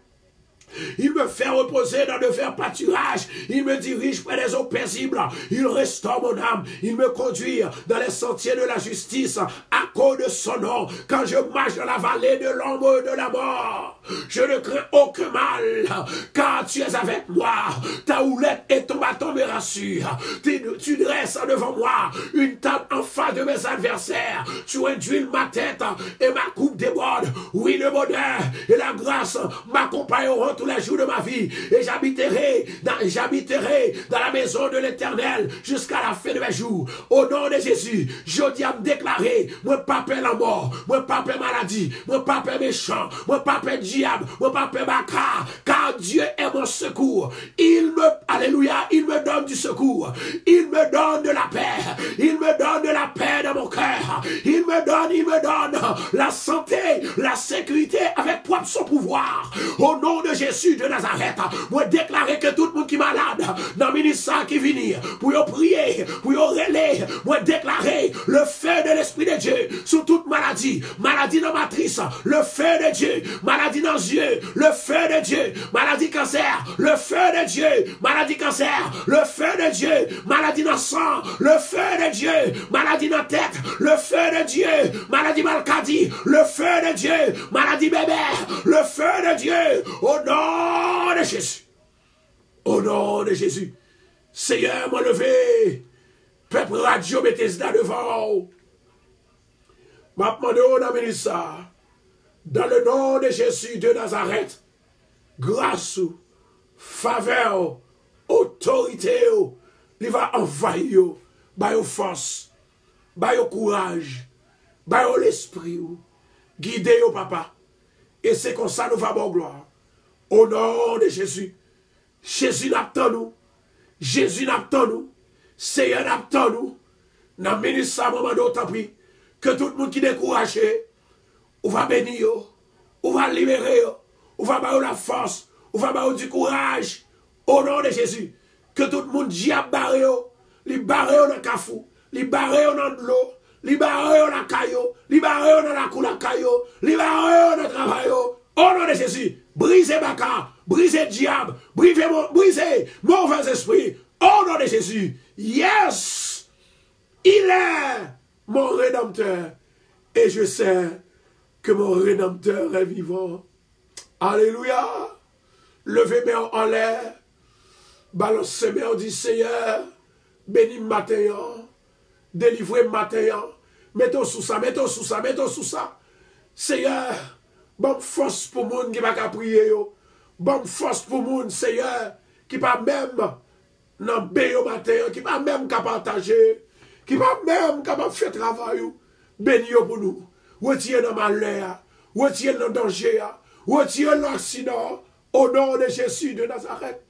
Il me fait reposer dans de verts pâturages. Il me dirige près des eaux paisibles. Il restaure mon âme. Il me conduit dans les sentiers de la justice à cause de son nom. Quand je marche dans la vallée de l'ombre de la mort, je ne crains aucun mal, car tu es avec moi. Ta houlette et ton bâton me rassurent. Tu dresses devant moi une table en face de mes adversaires. Tu induis ma tête et ma coupe déborde. Oui, le bonheur et la grâce m'accompagneront tous les jours de ma vie, et j'habiterai dans la maison de l'Éternel jusqu'à la fin de mes jours. Au nom de Jésus, je dis à me déclarer, moi pas peur la mort, moi pas peur maladie, moi pas peur méchant, moi pas peur diable, moi pas peur bacard, car Dieu est mon secours. Alléluia, il me donne du secours, il me donne de la paix, il me donne de la paix dans mon cœur, il me donne la santé, la sécurité avec propre son pouvoir. Au nom de Jésus de Nazareth, moi déclarer que tout le monde qui est malade, dans le ministère qui vient, pour y prier, pour y relayer, moi déclarer le feu de l'Esprit de Dieu sur toute maladie, maladie dans matrice, le feu de Dieu, maladie dans les yeux, le feu de Dieu, maladie cancer, le feu de Dieu, maladie cancer, le feu de Dieu, maladie dans le sang, le feu de Dieu, maladie dans la tête, le feu de Dieu, maladie malcadie, le feu de Dieu, maladie bébé, le feu de Dieu, au nom de Jésus. Au nom de Jésus. Seigneur, moi levé. Peuple radio, Bethesda devant. M'a demandé on a ça. Dans le nom de Jésus de Nazareth. grâce, faveur, autorité, il va envahir, bayo force, bayo courage, bayo l'esprit, guidez yo papa. Et c'est comme ça nous va bon gloire. Au nom de Jésus. Jésus n'attend nous. Jésus n'attend nous. Seigneur n'attend nous. Dans le ministère, moment d'autant pis, que tout le monde qui est découragé, on va bénir, on va libérer, on va avoir la force, on va avoir du courage. Au nom de Jésus. Que tout le monde diable barre, li barre dans le cafou, li barre dans l'eau, li barre dans la caillou, li barre dans la coula caillou, li barre dans le travail. Au nom de Jésus, brisez Baka, brisez diable, brisez mauvais esprit. Au nom de Jésus, yes, il est mon rédempteur. Et je sais que mon rédempteur est vivant. Alléluia. Levez main en l'air. Balancez main, dit Seigneur, bénis matin, délivrez matin. Mettons sous ça, mettons sous ça, mettons sous ça. Seigneur, bonne force pour le monde qui va prier. Bonne force pour le monde, Seigneur, qui va même dans le matin, qui va même partager, qui va même faire travail. Bénis pour nous. Retirez dans malheur, retirez dans danger, retirez l'accident. Au nom de Jésus de Nazareth.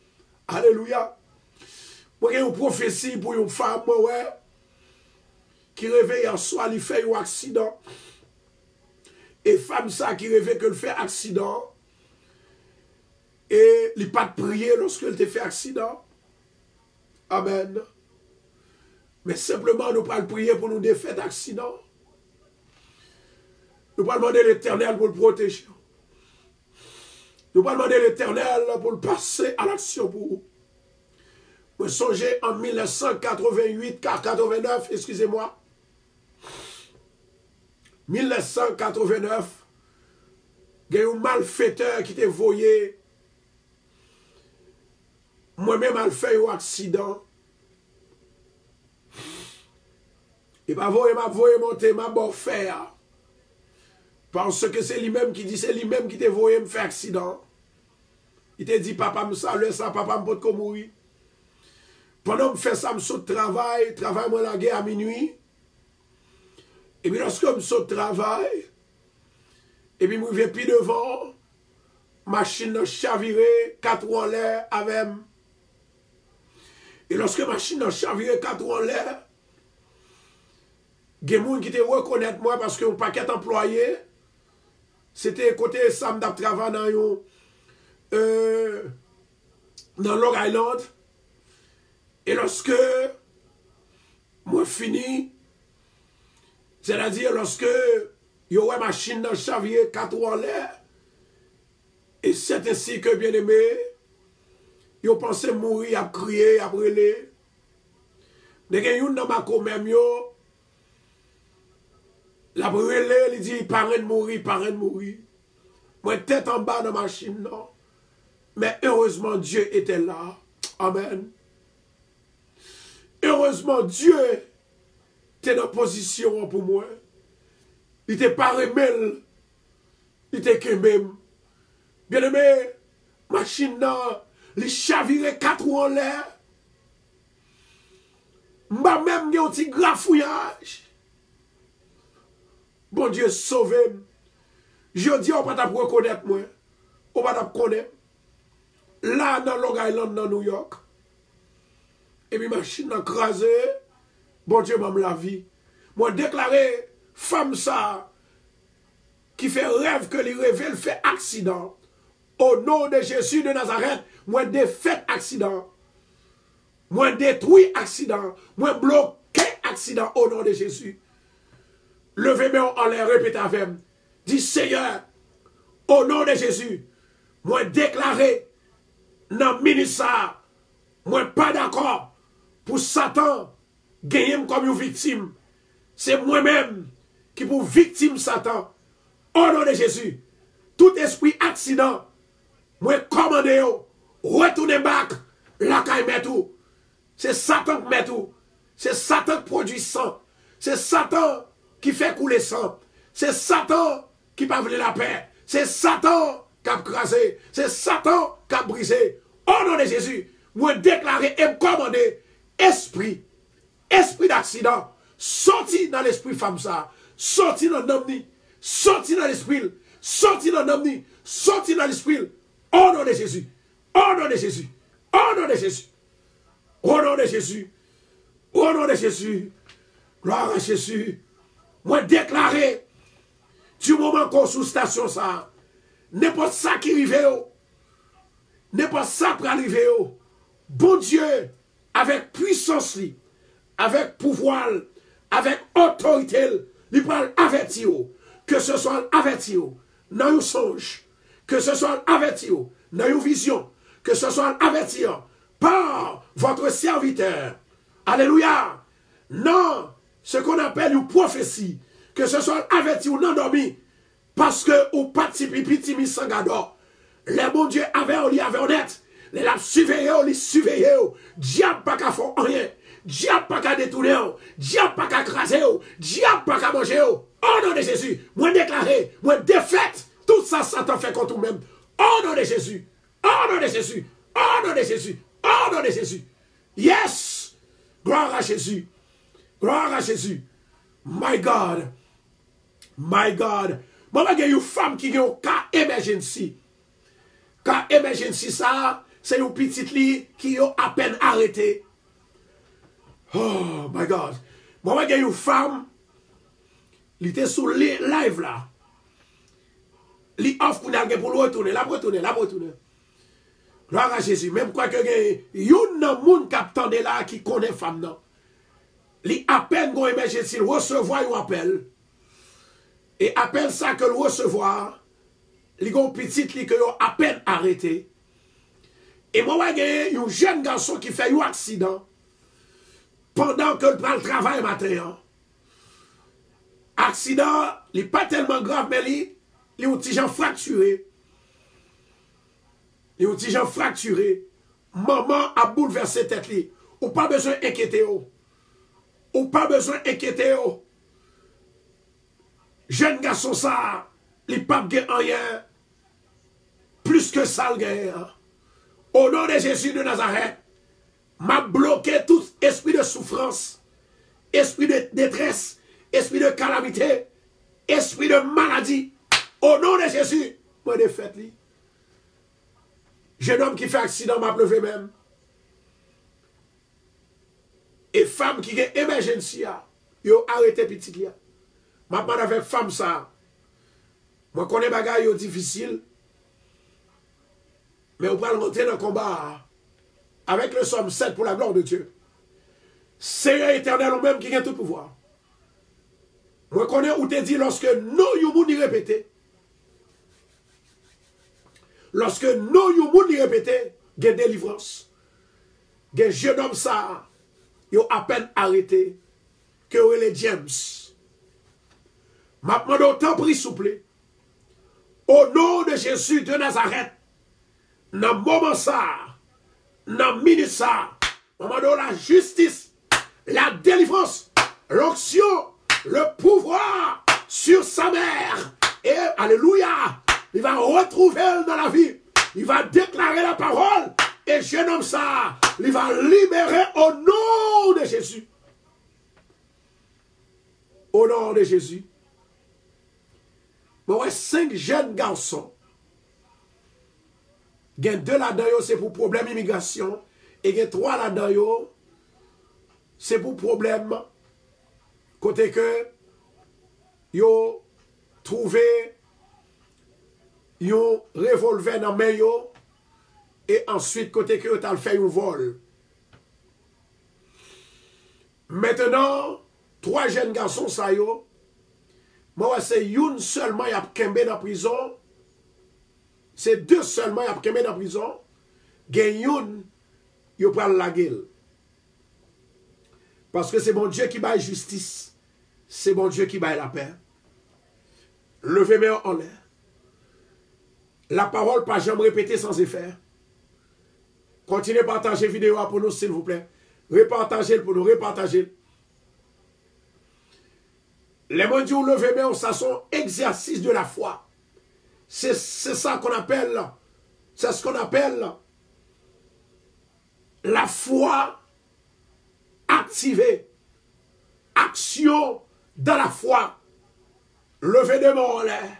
Alléluia. Moi, j'ai une prophétie pour une femme qui réveille en soi, elle fait un accident. Et femme ça qui réveille qu'elle fait accident. Et elle n'a pas de prier lorsqu'elle te fait accident. Amen. Mais simplement, nous ne pas prier pour nous défaire d'accident. Nous ne pas demander l'Éternel pour le protéger. Nous allons demander l'Éternel pour le passer à l'action pour vous. Vous songez en 1988, 89, excusez-moi. 1989, il y a eu un malfaiteur qui t'a voyé. Moi-même, j'ai fait un accident. Et m'a voyé monter ma bonne faire. Parce que c'est lui-même qui dit, c'est lui-même qui t'a voyé me faire accident. Il t'a dit, papa me salue ça, papa me porte mourir. Pendant que je fais ça, je saute travail moi la guerre à minuit. Et puis lorsque je saute travail, et puis je vais plus devant, machine chavirée, 4 roues en l'air avec. Et lorsque machine chavirée, 4 roues en l'air, il y a des gens qui te reconnaissent moi parce que un paquet employé. C'était côté Sam d'ap travail dans Long Island. Et lorsque moi fini, c'est-à-dire lorsque il y a une machine dans le chavier, 4 roues en l'air, et c'est ainsi que bien aimé, ils ont pensé mourir, à crier, à brûler. Mais il y a une dans ma même la brûlé, il dit, parrain de mourir, parrain de mourir. Moi, tête en bas de la machine, non. Mais heureusement, Dieu était là. Amen. Heureusement, Dieu était dans position pour moi. Il était pas remel. Il était que même. Bien aimé, machine, non, il chavirait 4 roues en l'air. M'a même eu un petit grafouillage. Bon Dieu, sauvez-moi. Je dis, on ne va pas reconnaître moi. On va pas connaître. Là, dans Long Island, dans New York. Et puis, machine a crasé. Bon Dieu, m'a la vie. Moi, déclaré, femme ça, qui fait rêve que les rêves fait accident. Au nom de Jésus de Nazareth, moi, défait accident. Moi, détruit accident. Moi, bloqué accident au nom de Jésus. Levez-moi en l'air, répétez avec moi. Dis Seigneur, au nom de Jésus, moi déclaré dans le ministère, moi pas d'accord pour Satan gagner comme une victime. C'est moi-même qui pour victime Satan. Au nom de Jésus, tout esprit accident, moi commandé, retournez back, la caille met tout. C'est Satan qui met tout. C'est Satan qui produit sang. C'est Satan qui fait couler sang. C'est Satan qui pas voulu la paix. C'est Satan qui a crasé, c'est Satan qui a brisé. Au nom de Jésus, moi déclarer et me commander, esprit d'accident, sorti dans l'esprit femme ça, sorti dans l'homme, sorti dans l'esprit, sorti dans l'homme, sorti dans l'esprit, au nom de Jésus, au nom de Jésus, au nom de Jésus, au nom de Jésus, au nom de Jésus, gloire à Jésus, moi déclarer, du moment qu'on sous station ça, n'importe ça qui arrive, n'importe ça qui arrive, bon Dieu, avec puissance, avec pouvoir, avec autorité, il peut avertir, que ce soit averti dans un songe, que ce soit averti dans une vision, que ce soit averti par votre serviteur. Alléluia. Non, ce qu'on appelle une prophétie, que ce soit averti ou non dormi, parce que ou participe petit mi sangador, les bon Dieu avaient honnête, les l'a surveillé, diable pas qu'à faire rien, diable pas qu'à détourner, diable pas qu'à craser, diable pas qu'à manger. Au nom de Jésus, moi déclaré, moi défaite, tout ça, Satan fait contre vous-même. Au nom de Jésus, au nom de Jésus, au nom de Jésus, au nom de Jésus. Yes! Gloire à Jésus. Gloire à Jésus. My God. My God. Moi, il y a une femme qui a un cas emergency. Cas emergency, ça, c'est une petite lit qui a à peine arrêté. Oh, my God. Moi, il y a une femme, elle était sous le live là. Elle offre pour le retourner, la retourner. Gloire à Jésus. Même quoi que il y a un monde qui attend là qui connaît femme non. Li appelle qu'on émergence, il recevoir un appel. Et appelle ça que le recevoir, li gon petite li que yo à peine arrêté. Et moi j'ai un jeune garçon qui fait un accident pendant que le travail matin. Accident, il pas tellement grave mais il est un petit gens fracturé. Il est un petit gens fracturé. Maman a bouleversé tête li. Ou pas besoin d'inquiéter. Ou pas besoin d'inquiéter. Jeune garçon ça, les papes n'ont rien plus que ça le guerre. Au nom de Jésus de Nazareth, m'a bloqué tout esprit de souffrance, esprit de détresse, esprit de calamité, esprit de maladie. Au nom de Jésus, moi défaite lui. Jeune homme qui fait accident m'a levé même. Et femme qui est émergency, yo arrêté petit là. Ma part avec femme ça. Moi connais bagaille yo difficile. Mais on va le monter dans le combat avec le somme 7 pour la gloire de Dieu. C'est éternel ou même qui a tout pouvoir. Moi connais où te dit lorsque nous you y répéter. Lorsque nous you y répéter, il y a délivrance. Il y a un jeune homme ça. Ils ont à peine arrêté que les James. Maintenant, autant pris souple. Au nom de Jésus de Nazareth, dans le moment ça, dans le minute ça, moment de la justice, la délivrance, l'onction, le pouvoir sur sa mère. Et alléluia, il va retrouver dans la vie. Il va déclarer la parole. Et jeune homme ça, il va libérer au nom de Jésus. Au nom de Jésus. Bon, 5 jeunes garçons. Il y a 2 là-dedans, c'est pour problème immigration. Et il y a 3 là-dedans, c'est pour problème. Côté que, yo trouvé, yo revolver dans main yo. Et ensuite, côté que tu as fait un vol. Maintenant, 3 jeunes garçons, ça yo. Moi, c'est une seulement qui a kembe dans la prison. C'est 2 seulement qui a kembe dans la prison. Gen une, qui prend la gueule. Parce que c'est bon Dieu qui baille justice. C'est bon Dieu qui baille la paix. Levez-moi en l'air. La parole, pas jamais répétée sans effet. Continuez à partager la vidéo pour nous, s'il vous plaît. Repartagez pour nous, repartagez. Les mondiaux levés, mais ça sont exercice de la foi. C'est ça qu'on appelle, c'est ce qu'on appelle la foi activée. Action dans la foi. Lever de main en l'air.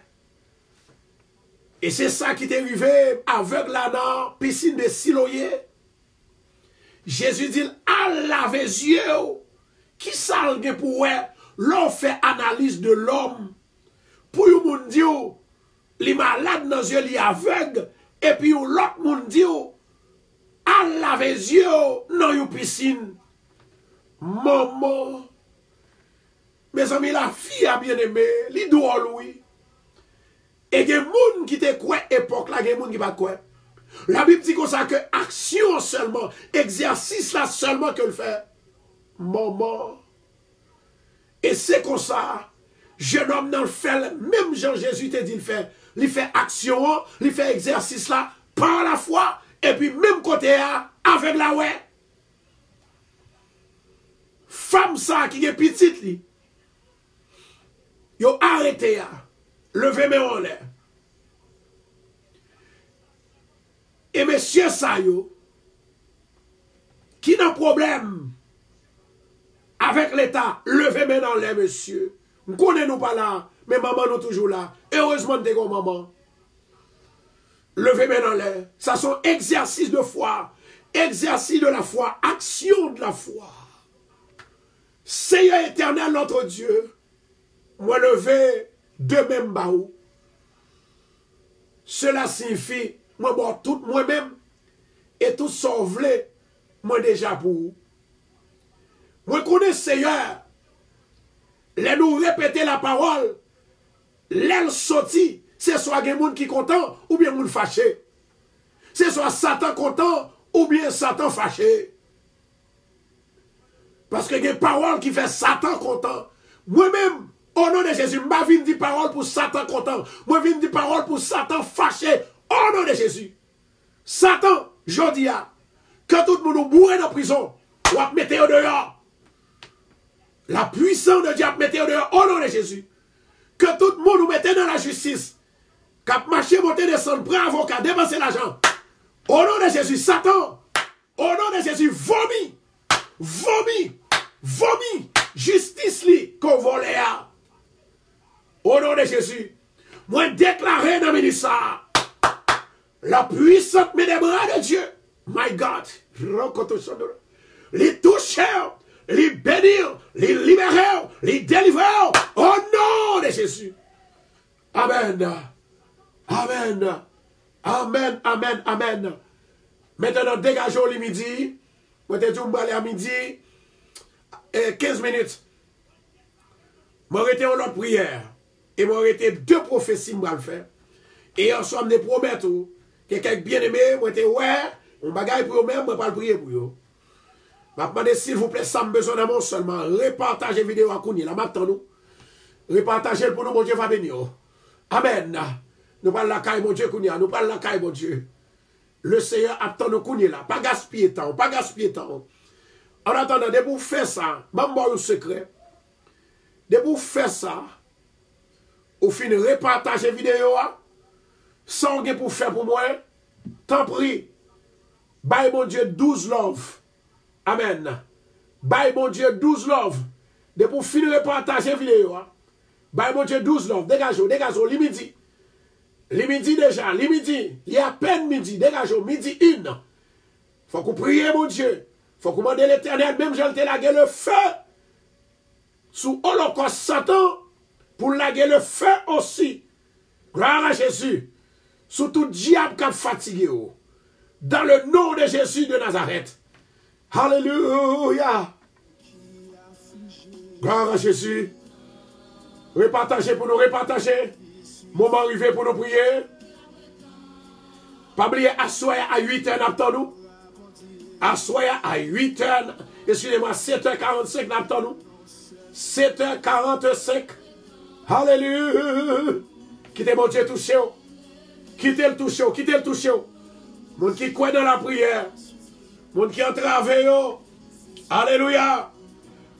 Et c'est ça qui est arrivé avec la piscine de Siloé. Jésus dit, à laver les yeux. Qui salgue pour l'on fait analyse de l'homme. Pour yon moun di yo, li malade dans yeux, li aveugle. Et puis l'autre moun di yo, à laver les yeux dans yon piscine. Maman. Mes amis, la fille a bien aimé, li doit oui. Et il y a des gens qui te croient époque là, il y a des gens qui ne pas croient. La Bible dit comme ça que action seulement, exercice là seulement que le fait. Maman. Et c'est comme ça, jeune homme dans le fait, même Jean-Jésus te dit le fait. Il fait action, il fait exercice là, par la foi, et puis même côté là, avec la ouais. Femme ça qui est petite li. Yo arrêté ya. Levez mes en l'air. Et monsieur ça yo, qui n'a problème avec l'État, levez mes en l'air, monsieur. Nous connaissons pas là, mais maman nous toujours là. Heureusement de go maman. Levez mes en l'air. Ça sont exercices de foi. Exercice de la foi. Action de la foi. Seigneur éternel notre Dieu, moi lever de même baou. Cela signifie, moi bon tout moi-même et tout sauvé, moi déjà pour vous. Moi connais Seigneur, les nous répéter la parole, l'aile sorti, c'est soit des gens qui content ou bien moun fâché. C'est soit Satan content ou bien Satan fâché. Parce que il y a des paroles qui fait Satan content. Moi-même, au nom de Jésus, je ne viens dire parole pour Satan content. Moi, je viens dire parole pour Satan fâché. Au nom de Jésus. Satan, je dis, que tout le monde bourre dans la prison, ou à mettre au dehors. La puissance de Dieu a mettre au dehors, au nom de Jésus. Que tout le monde nous mette dans la justice. Qu'à marcher, monter, descendre, prendre avocat, dépenser l'argent. Au nom de Jésus, Satan, au nom de Jésus, vomi. Vomi. Vomi. Justice li qu'on vole à. Au nom de Jésus, moi déclarer dans le ministère la puissante main des bras de Dieu. My God, les toucher, les bénir, les libérer, les délivrer. Au nom de Jésus. Amen. Amen. Amen. Amen. Amen. Maintenant, dégageons le midi. Moi, je vais aller à midi. 15 minutes. M'arrêter en l'autre prière. Et m'arrêter 2 prophéties m'va le faire. Et en somme de promettre que quelqu'un bien aimé, moi te ouais, on bagaille pour eux même, moi pas le prier pour eux. M'a demandé s'il vous plaît, ça me besoin d'un mot seulement. Repartagez vidéo à Kounia, là m'attend nous. Repartagez pour nous, mon Dieu va bénir. Amen. Nous parlons la caille, mon Dieu, Kounia. Nous parlons la caille, mon Dieu. Le Seigneur attend nous Kounia là. Pas gaspiller temps, pas gaspiller temps. En attendant, de vous faire ça, même un secret. De vous faire ça, au fin de repartager vidéo, sans que pour faire pour moi, t'en prie. Bye mon Dieu 12 love. Amen. Bye mon Dieu 12 love. De pour finir de repartager vidéo. Bye mon Dieu 12 love. Dégagez, dégagez, midi. Midi déjà, midi. Il y a à peine midi. Dégagez, midi 1. Faut qu'on prie mon Dieu. Faut qu'on demande l'Éternel, même je te laguer le feu sous holocauste Satan pour laguer le feu aussi. Gloire à Jésus. Sous tout diable qui a fatigué. Dans le nom de Jésus de Nazareth. Alléluia. Gloire à Jésus. Repartagez pour nous repartager. Moment arrivé pour nous prier. Pas oublier assoyer à 8h n'attend nous. Assoyer à 8h. Excusez-moi, 7h45 n'attend nous. 7h45. Alléluia. Quittez mon Dieu touché. Quittez le touché. Quittez le touché. Mon qui croit dans la prière. Mon qui entravé. Alléluia.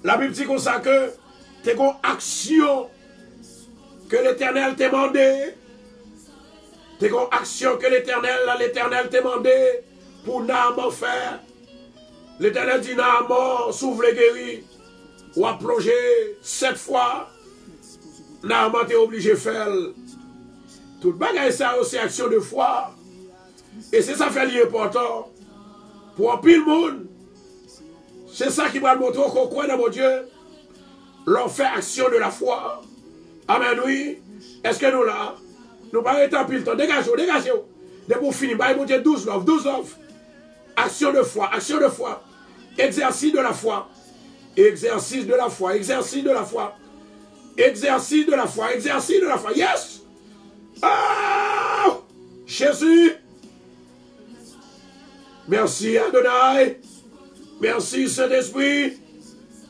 La Bible dit comme ça que t'es une action que l'Éternel t'a demandé. T'es une action que l'Éternel t'a demandé pour Naaman faire. L'Éternel dit Naaman, s'ouvre les guéris. Ou a plongé 7 fois. Naaman t'es obligé de faire. Tout bagage ça aussi action de foi. Et c'est ça fait l'important. Pour un pile monde. C'est ça qui va montrer qu'on croit dans mon Dieu. L'on fait action de la foi. Amen, oui. Est-ce que nous là, nous pas être en pile temps. Dégagez-vous, dégagez-vous. Dès pour finir, bah, mon Dieu, 12 love, 12 love. Action de foi, action de foi. Exercice de la foi. Exercice de la foi, exercice de la foi. Exercice de la foi, exercice de la foi. Yes! Ah! Jésus! Merci Adonai! Merci Saint-Esprit!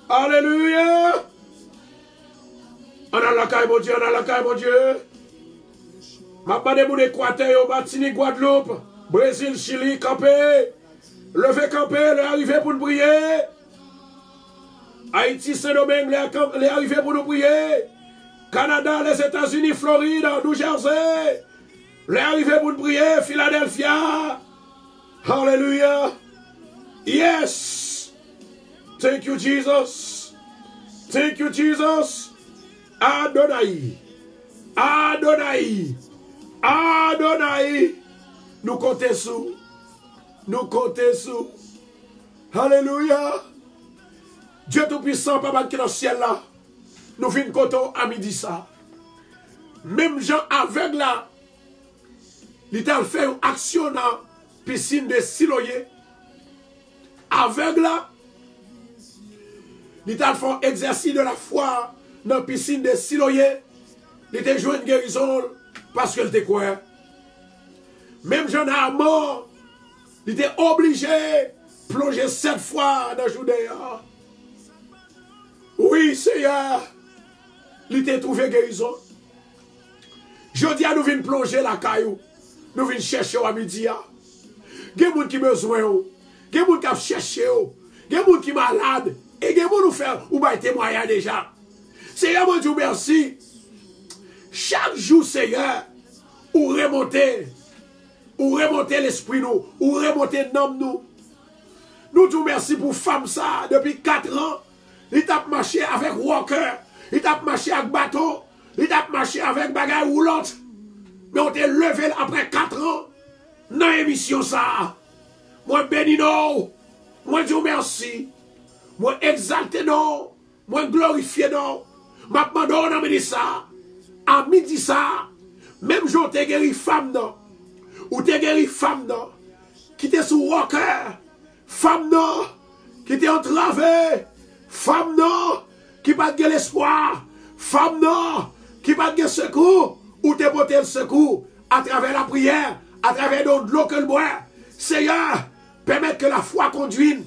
Alléluia! On a la caille, mon Dieu, on a la caille, mon Dieu! Ma demandé mon Équateur, Martinique, Guadeloupe, Brésil, Chili, camper! Levez camper, les arrivés pour nous prier! Haïti, Saint-Domingue, les arrivés pour nous prier. Canada, les États-Unis, Floride, New Jersey. Les arrivés pour nous prier. Philadelphia. Hallelujah. Yes. Thank you, Jesus. Thank you, Jesus. Adonai. Adonai. Adonai. Nous comptons sous. Nous comptons sous. Hallelujah. Dieu Tout-Puissant, Papa qui est dans le ciel là, nous venons de à midi ça. Même gens aveugles là, ils ont fait une action dans la piscine de Siloé. Aveugles là, ils ont fait un exercice de la foi dans la piscine de Siloé. Ils ont joué une guérison parce qu'ils étaient quoi. Même gens à mort, ils étaient obligés de plonger 7 fois dans la journée. Oui, Seigneur, il t'a trouvé guérison. Je dis à nous venons plonger la caillou. Nous venons chercher à midi. Il y a des gens qui ont besoin. Il y a des gens qui ont cherché. Il y a des gens qui sont malades. Et il y a des gens qui faire ou bien témoigner déjà. Seigneur, mon Dieu, merci. Chaque jour, Seigneur, ou remonter l'esprit nous, ou remonter l'homme nous. Nous te merci pour femme ça depuis 4 ans. Il t'a marché avec walker, il t'a marché avec bateau, il t'a marché avec bagaille roulante. Mais on t'a levé après 4 ans dans l'émission ça. Moi béni non, moi Dieu merci, moi exalté non, moi glorifié non. Ma demande on a ça, à midi ça, même jour t'es guéri femme non, ou t'es guéri femme non, qui t'es sous walker, femme non, qui t'es entravé. Femme non, qui pas de l'espoir. Femme non, qui pas de secours. Ou te porter le secours à travers la prière, à travers de l'eau que le boit. Seigneur, permettre que la foi conduise.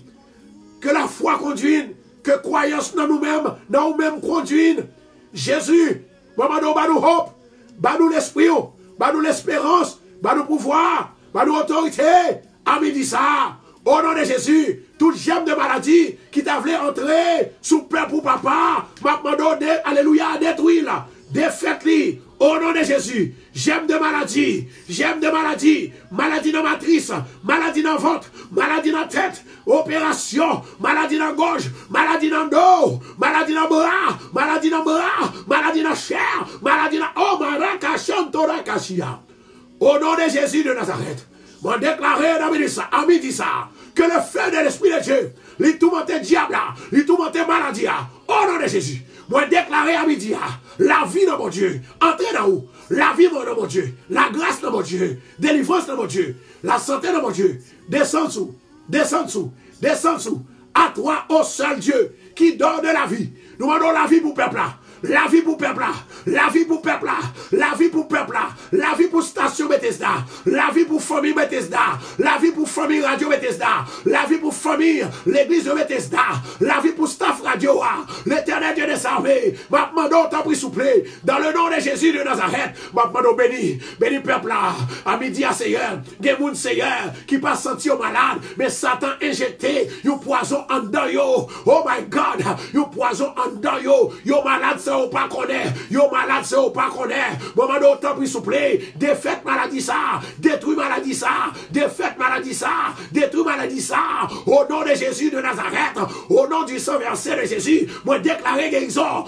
Que la foi conduise. Que croyance dans nous-mêmes, dans nous-mêmes conduise. Jésus, maman nous ba nous hope, ba nous l'esprit, ba nous l'espérance, ba nous pouvoir, ba nous autorité. À midi ça. Au nom de Jésus, toute gemme de maladie qui t'a voulu entrer sous peur pour papa, maintenant, alléluia, détruis-la, défaites-la. Au nom de Jésus, gemme de maladie, maladie dans matrice, maladie dans ventre, maladie dans tête, opération, maladie dans gorge, maladie dans dos, maladie dans bras, maladie dans chair, maladie dans oh, marakashantorakashia. Au nom de Jésus de Nazareth, moi déclaré à midi ça, que le feu de l'Esprit de Dieu, les tourmentés diable, les tourmentés maladie, au nom de Jésus, moi déclaré à midi, la vie dans mon Dieu, entrez dans où? La vie dans mon Dieu, la grâce dans mon Dieu, délivrance dans mon Dieu, la santé dans mon Dieu, descends sous, à toi, au seul Dieu, qui donne la vie. Nous demandons la vie pour peuple là. La vie pour peuple là, la vie pour peuple là, la vie pour peuple là, la vie pour station Bethesda, la vie pour famille Bethesda, la vie pour famille radio Bethesda, la vie pour famille l'église de Bethesda, la vie pour staff radio, l'éternel Dieu des armées, ma demande t'en prie souple, dans le nom de Jésus de Nazareth, ma demande béni peuple là, à midi à Seigneur, des moun Seigneur, qui pas senti au malade, mais Satan injecté, you poison en dedans yo, oh my God, you poison en dedans yo malade ou pas connaît, yo malade c'est ou pas connaît. Moment d'autant plus souple, défaite maladie ça, détruit maladie ça, défaite maladie ça, détruit maladie ça. Au nom de Jésus de Nazareth, au nom du sang versé de Jésus, moi déclarer guérison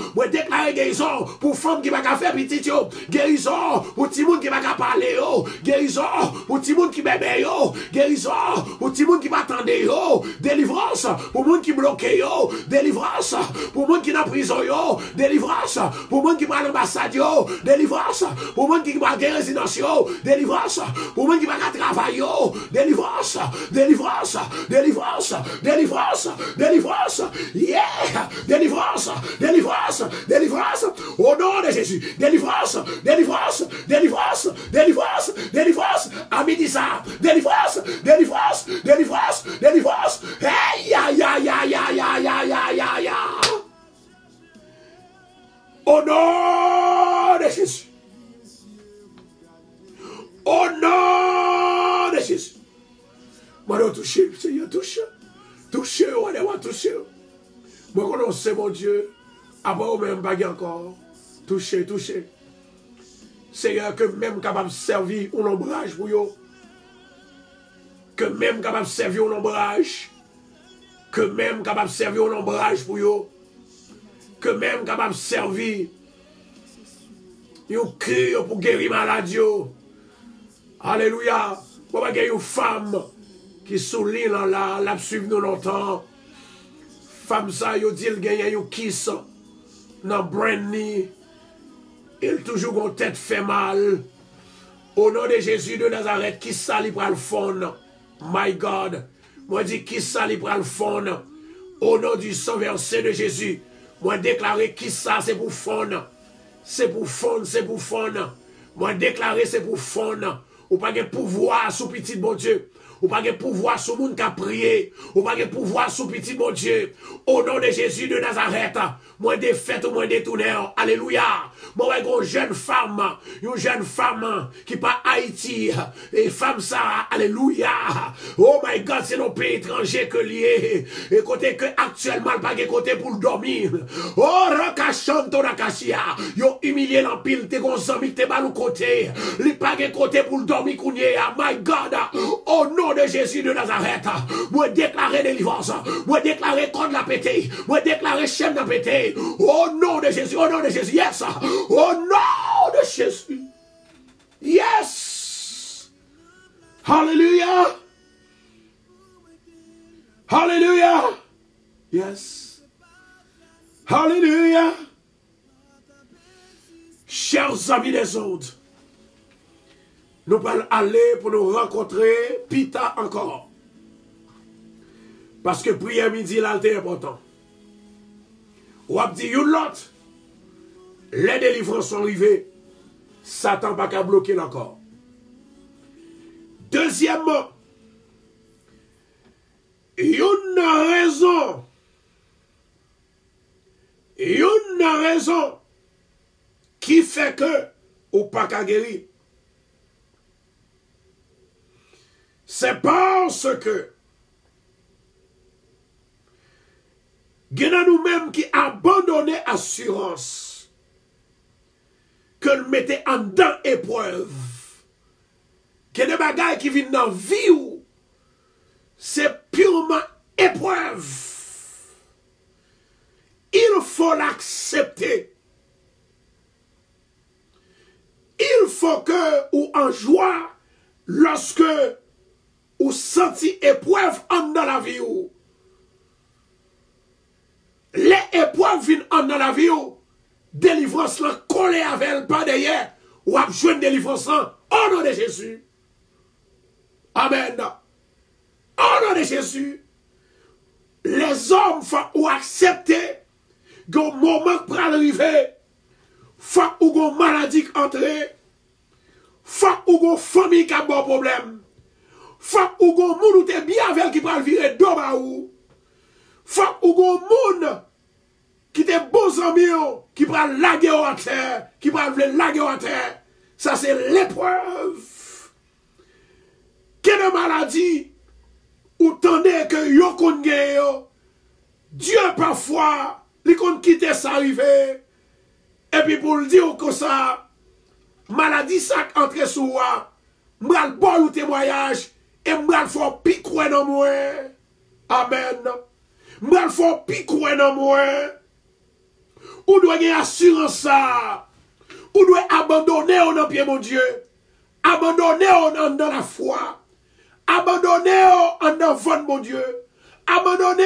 pour femme qui va faire petit yo, guérison pour petit monde qui va parler yo, guérison pour petit monde qui bébé yo, guérison pour petit monde qui va attendre yo, délivrance pour monde qui bloque yo, délivrance pour monde qui dans prison yo, délivrance pour monde qui va à l'ambassade yo, délivrance pour monde qui va à résidence yo, délivrance pour monde qui va à travail yo, délivrance, délivrance, délivrance, délivrance, délivrance, yeah, délivrance, délivrance, délivrance, au nom de Jésus, délivrance, délivrance, délivrance, délivrance, délivrance, à midi ça, délivrance, délivrance, délivrance, délivrance, hey, ya, ya, ya, ya, ya, ya, ya, ya, ya. Au nom de Jésus. Au nom de Jésus. Moi, je touche, Seigneur, touche. Touche, on va toucher. Moi, je connais mon Dieu. Après, on même pas encore. Toucher, toucher. Seigneur, que même capable de servir un ombrage pour vous. Que même capable de servir un ombrage. Que même capable de servir un ombrage pour vous. Que même capable de servir un cri pour guérir maladie. Alléluia. Pour pas gagner une femme qui souligne là, la suivre nous longtemps. Femme ça, yo dit elle gagne un kiss dans Brandy. Il toujours une tête fait mal. Au nom de Jésus de Nazareth, qui ça li pral fond? My God. Moi dis qui ça li pral fond? Au nom du sang versé de Jésus. Moi déclarer qui ça c'est pour fond. C'est pour fond, c'est pour fond. Moi déclarer c'est pour fond. Ou pas de pouvoir sous petit bon Dieu. Ou pas de pouvoir sur monde qui a prié. Ou pas de pouvoir sous petit bon Dieu. Au nom de Jésus de Nazareth. Moi défaite ou moi détourné. Alléluia. Moi une jeune femme qui pas Haïti. Et femme ça. Alléluia. Oh my God, c'est nos pays étrangers que lié. Et côté que actuellement pas de côté pour le dormir. Oh rakachanto rakashia. Yo humilié l'empile te gonzami te balou côté. Li pas de côté pour le dormir kounye. My God. Au nom de Jésus de Nazareth, moi déclarer délivrance, moi déclarer contre la pété, moi déclarer chef de pété, au nom de Jésus, yes, au nom de Jésus, yes, hallelujah, hallelujah, yes, hallelujah, chers amis des ondes. Nous allons aller pour nous rencontrer Pita encore. Parce que prière midi là, c'est important. Ou a dit l'autre, les délivrances sont arrivées, Satan n'a pas qu'à bloquer encore. Deuxièmement, une raison qui fait que ou pas qu'à guérir. C'est parce que nous-mêmes qui abandonnons assurance, que nous mettons en dedans épreuve, que des bagailles qui viennent dans la vie, c'est purement épreuve. Il faut l'accepter. Il faut que, ou en joie, lorsque ou senti épreuve en dans la vie ou. Les épreuves viennent en dans la vie ou. Délivrance là collée avec elle pas derrière. Ou a besoin de délivrance là au nom de Jésus. Amen. Au nom de Jésus. Les hommes faut accepter qu'au moment pour arriver, faut ou gon maladie entrer, faut ou gon famille qui a bon problème. Faut ou gon moun ou te bien avec qui pral virer d'oba ou. Faut ou gon moun qui te bons amis qui pral laguer en terre, qui pral laguer en terre. Ça c'est l'épreuve. Quelle maladie ou tendez que yo kon gen yo. Dieu parfois li kon quitter ça arriver Et puis pour le dire comme ça, maladie ça entre sous moi, m'bral bon ou témoignage, et m'bral fort piquer dans moi. Amen. M'bral fort piquer dans moi. Ou doit gagner assurance ça. Ou doit abandonner dans pied mon Dieu. Abandonner dans la foi. Abandonner dans votre mon Dieu. Abandonner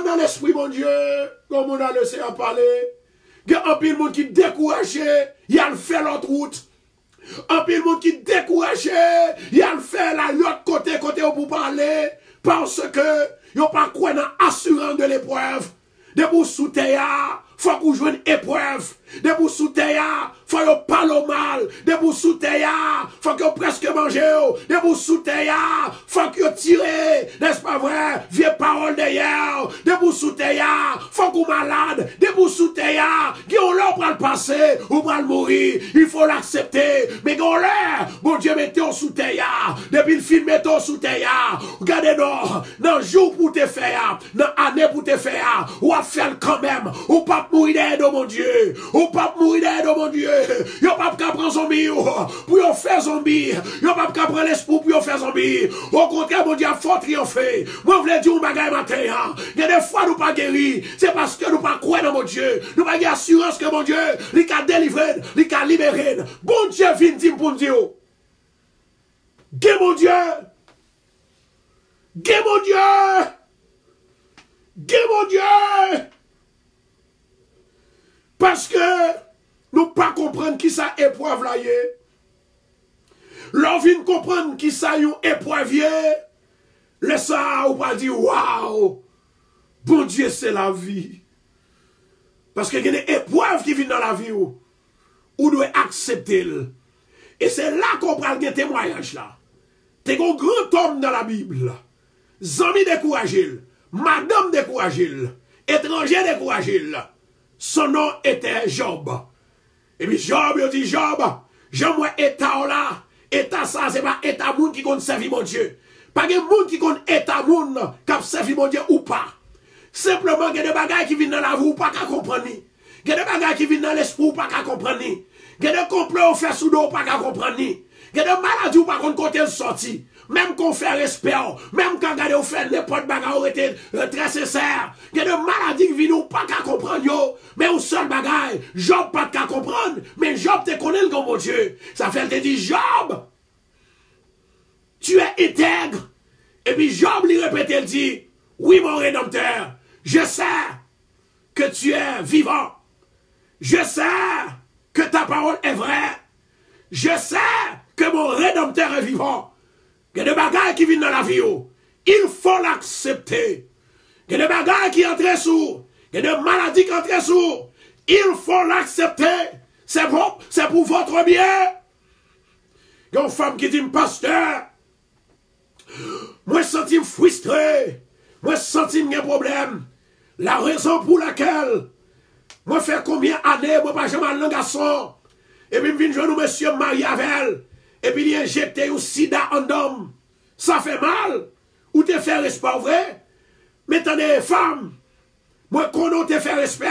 dans l'esprit mon Dieu. Comme on a laissé à parler. Il y a un pile monde qui découragé, il a fait l'autre route. Un pile monde qui découragé, il a fait l'autre côté pour parler. Parce que il n'y a pas quoi dans assurance de l'épreuve. De vous soutenir, faut que vous jouiez une épreuve. De vous soutenir, faut que vous parlez mal. De vous soutenir, faut que vous presque mangez. De vous soutenir, faut que vous tirez. N'est-ce pas vrai? Vieille parole d'ailleurs. De vous soutenir, faut que vous malade. De vous soutenir, qui ont l'air pour le passer ou pour le mourir. Il faut l'accepter. Mais quand l'air, bon Dieu, mettez au soutenir. Depuis le film, mettez au soutenir. Regardez-nous, dans le jour pour te faire, dans l'année pour te faire, ou à faire quand même, ou pas mourir d'aide, mon Dieu. Ou pas mourir d'aide, mon Dieu. Yo pas qu'à prendre zombie pour yo faire zombie. Yo pas qu'à prendre l'espoir pour yo faire zombie. Au contraire, mon Dieu, faut triompher. Moi, je voulais dire un bagage matin. Il y a des fois, nous pas guéris. C'est parce que nous pas croire dans mon Dieu. Nous pas avoir assurance que mon Dieu, il a délivré, il a libéré. Bon Dieu, vient dire pour Dieu. Gué mon Dieu. Gué mon Dieu. Gué mon Dieu. Parce que nous pas comprendre qui ça épreuve là yé. L'on vient comprendre qui ça yon épreuve yé. Le ça ou pas dire waouh. Bon Dieu c'est la vie. Parce que il y a des épreuves qui viennent dans la vie ou doit accepter. Et c'est là qu'on prend le témoignage là. T'es un grand homme dans la Bible. Zami découragé. Madame découragé. Étranger découragé. Son nom était Job. Et puis Job, il dit Job, j'aimerais état là. État ça, c'est pas état moun qui compte servir mon Dieu. Pas de moun qui compte état moun qui a servi mon Dieu ou pas. Simplement, il y a des bagages qui viennent dans la vie ou pas qu'à comprendre. Il y a des bagages qui viennent dans l'esprit ou pas qu'à comprendre. Il y a des complots fait sous dos ou pas qu'à comprendre. Il y a des maladies ou pas qu'on côté de sortie. Même qu'on fait respect, même quand on fait n'importe bagage, été très sincère. Il y a des maladies qui viennent ou pas qu'à comprendre, mais au seul bagage, Job pas qu'à comprendre, mais Job te connaît comme mon Dieu. Ça fait, te dit, Job, tu es intègre. Et puis Job lui répète, il dit, oui mon Rédempteur, je sais que tu es vivant. Je sais que ta parole est vraie. Je sais que mon Rédempteur est vivant. Il y a des bagages qui viennent dans la vie. Il faut l'accepter. Il y a des bagages qui entrent sous. Il y a des maladies qui entrent sous. Il faut l'accepter. C'est bon, c'est pour votre bien. Il y a une femme qui dit, pasteur, moi je sens frustré. Moi je sens un problème. La raison pour laquelle moi fais combien d'années, moi pas jamais un garçon. Et puis je viens jouer monsieur marié avec elle. Et puis il injecte un sida en homme. Ça fait mal. Ou te faire respect vrai. Mais attendez, femme. Moi connais te faire respect.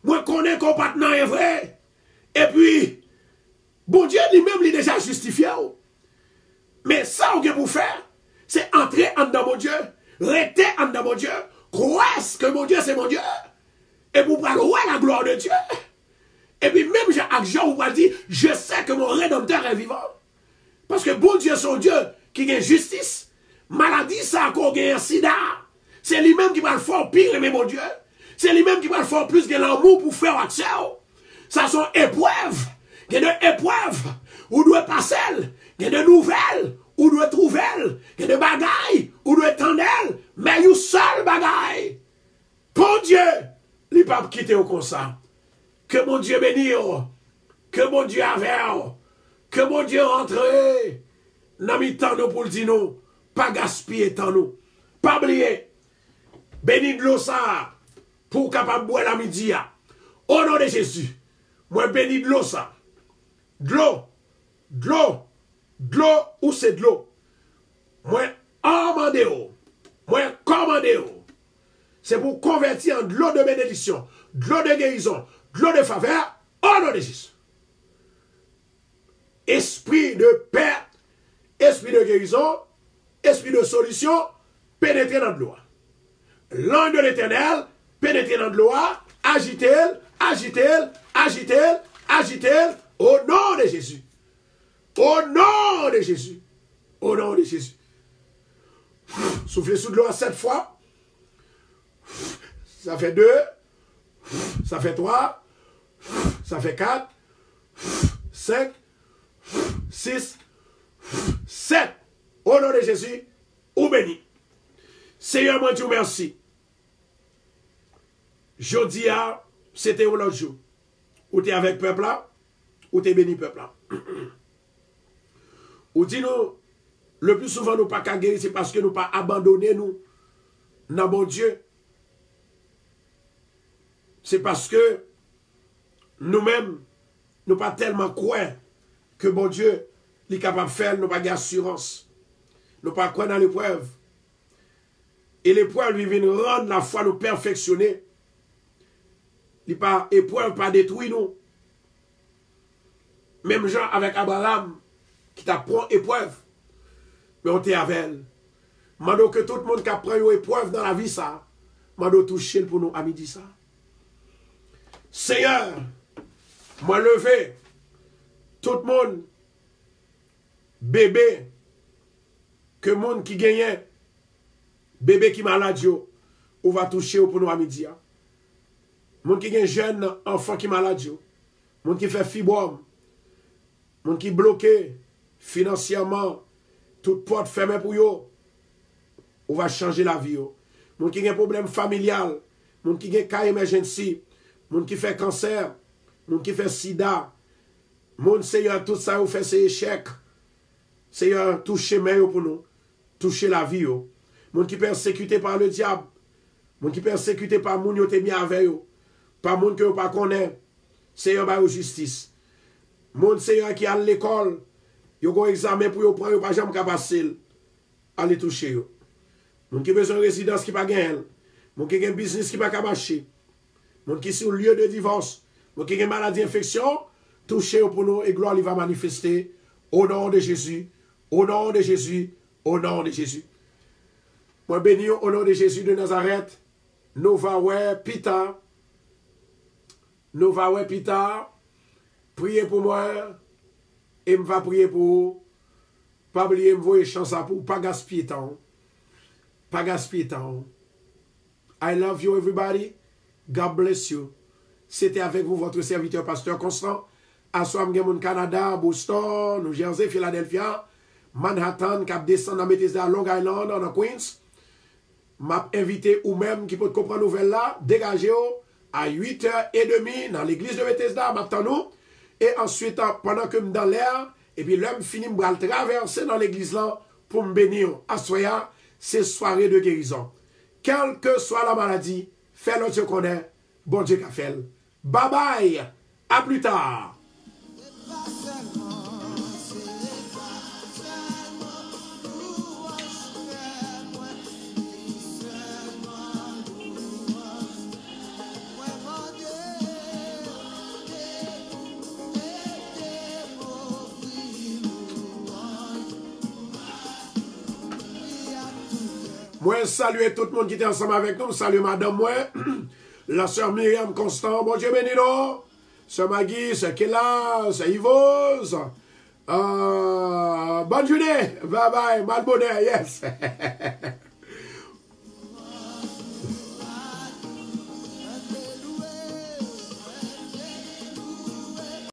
Moi connais qu'on partenaire est vrai. Et puis, bon Dieu lui-même il déjà justifié. Mais ça, on a pour faire, c'est entrer en dans mon Dieu. Rester en dans mon Dieu. Croire que mon Dieu c'est mon Dieu. Et pour parler la gloire de Dieu. Et puis même j'ai action où on dit, je sais que mon Rédempteur est vivant. Parce que bon Dieu, son Dieu, qui a justice, maladie, ça a encore un sida. C'est lui-même qui va le faire pire, mais mon Dieu. C'est lui-même qui va le faire plus que l'amour pour faire accès. Ça sont épreuves. Il y a des épreuves où doit passer. Il y a des nouvelles où doit trouver. Il y a des bagailles où doit tendre. Mais il y a une seule bagaille. Bon Dieu, il ne peut pas quitter comme ça. Que mon Dieu bénisse. Que mon Dieu averse. Que mon Dieu rentre dans mes temps pour le dire nous, pas gaspiller temps nous. Pas oublier, béni de l'eau ça, pour capable boire la midi. Au nom de Jésus, moi béni de l'eau ça. De l'eau, où c'est de l'eau. Moi amendé, moi commandé. C'est pour convertir en de l'eau de bénédiction, de l'eau de guérison, de l'eau de faveur, au nom de Jésus. Esprit de perte, esprit de guérison, esprit de solution, pénétrez dans de l'eau. L'ange de l'Éternel, pénétrez dans de l'eau, agitez-le, agitez-le, agitez-le, agitez-le, au nom de Jésus. Au nom de Jésus. Au nom de Jésus. Soufflez sous de l'eau 7 fois. Ça fait 2. Ça fait 3. Ça fait 4. 5. 6. 7. Au nom de Jésus, ou béni. Seigneur, moi, Dieu, merci. Jeudi, c'était un autre jour. Ou tu es avec peuple là, ou tu es béni peuple là. Ou dis-nous, le plus souvent nous pas qu'à guérir, c'est parce que nous pas abandonné nous dans bon Dieu. C'est parce que nous-mêmes, nous pas tellement croire que bon Dieu est capable de faire, nous pas d'assurance. Nous pas croire dans l'épreuve. Et l'épreuve lui vient rendre la foi nous perfectionner. L'épreuve pas détruire nous. Même gens avec Abraham, qui t'apprend épreuve, mais on t'est avec elle. Mando que tout le monde qui apprend une épreuve dans la vie, ça, mando toucher pour nous à midi ça. Seigneur, moi levé, tout le monde, bébé, que monde qui gagne, bébé qui malade, on va toucher pour nous à midi. Monde qui gagne jeune enfant qui malade, monde qui fait fibrome, monde qui bloqué financièrement, toute porte fermée pour yo, on va changer la vie. Monde qui a un problème familial, monde qui a un cas emergency, monde qui fait cancer, monde qui fait sida, monde Seigneur, tout ça, vous fait ces échecs. Seigneur, touchez main pour nous, touchez la vie. Monde qui est persécuté par le diable, monde qui est persécuté par moun yo te mis avec yo, par monde que vous pas connaît. Seigneur, ba yo justice. Monde Seigneur qui est à l'école, yo gon examen pour yo prendre, yo pas jamais capable aller toucher yo. Moun qui besoin de résidence qui pas gagne, moun qui gagne business qui pas capable marcher. Moun qui sur lieu de divorce, moun qui gagne maladie infection, toucher yo pour nous et gloire il va manifester au nom de Jésus, au nom de Jésus, au nom de Jésus. Moi béni au nom de Jésus de Nazareth. Nous va ouais Pita. Nous va ouais Pita. Priez pour moi. Et me va prier pour vous. Pas oublier me voyer chance pour pas gaspiller temps. Pas gaspiller temps. I love you everybody. God bless you. C'était avec vous votre serviteur pasteur Constant. Assoam gen Canada, Boston, New Jersey, Philadelphia, Manhattan, Cap descend dans Bethesda, Long Island, dans Queens. M'a invité ou même qui peut comprendre nouvelle là, dégagez à 8h30 dans l'église de Bethesda, nous. Et ensuite, pendant que je suis dans l'air, et puis l'homme finit de traverser dans l'église là pour me bénir. À soya, c'est soirée de guérison. Quelle que soit la maladie, fais-le ce qu'on est. Bon Dieu qu'a fait. Bye bye. À plus tard. Moi, saluer tout le monde qui était ensemble avec nous. Salut madame, moi. La sœur Myriam Constant. Bon Dieu béni, non? Sœur Maggie, sœur Kella, sœur Yvose. Bonne journée. Bye bye. Mal bonheur, yes.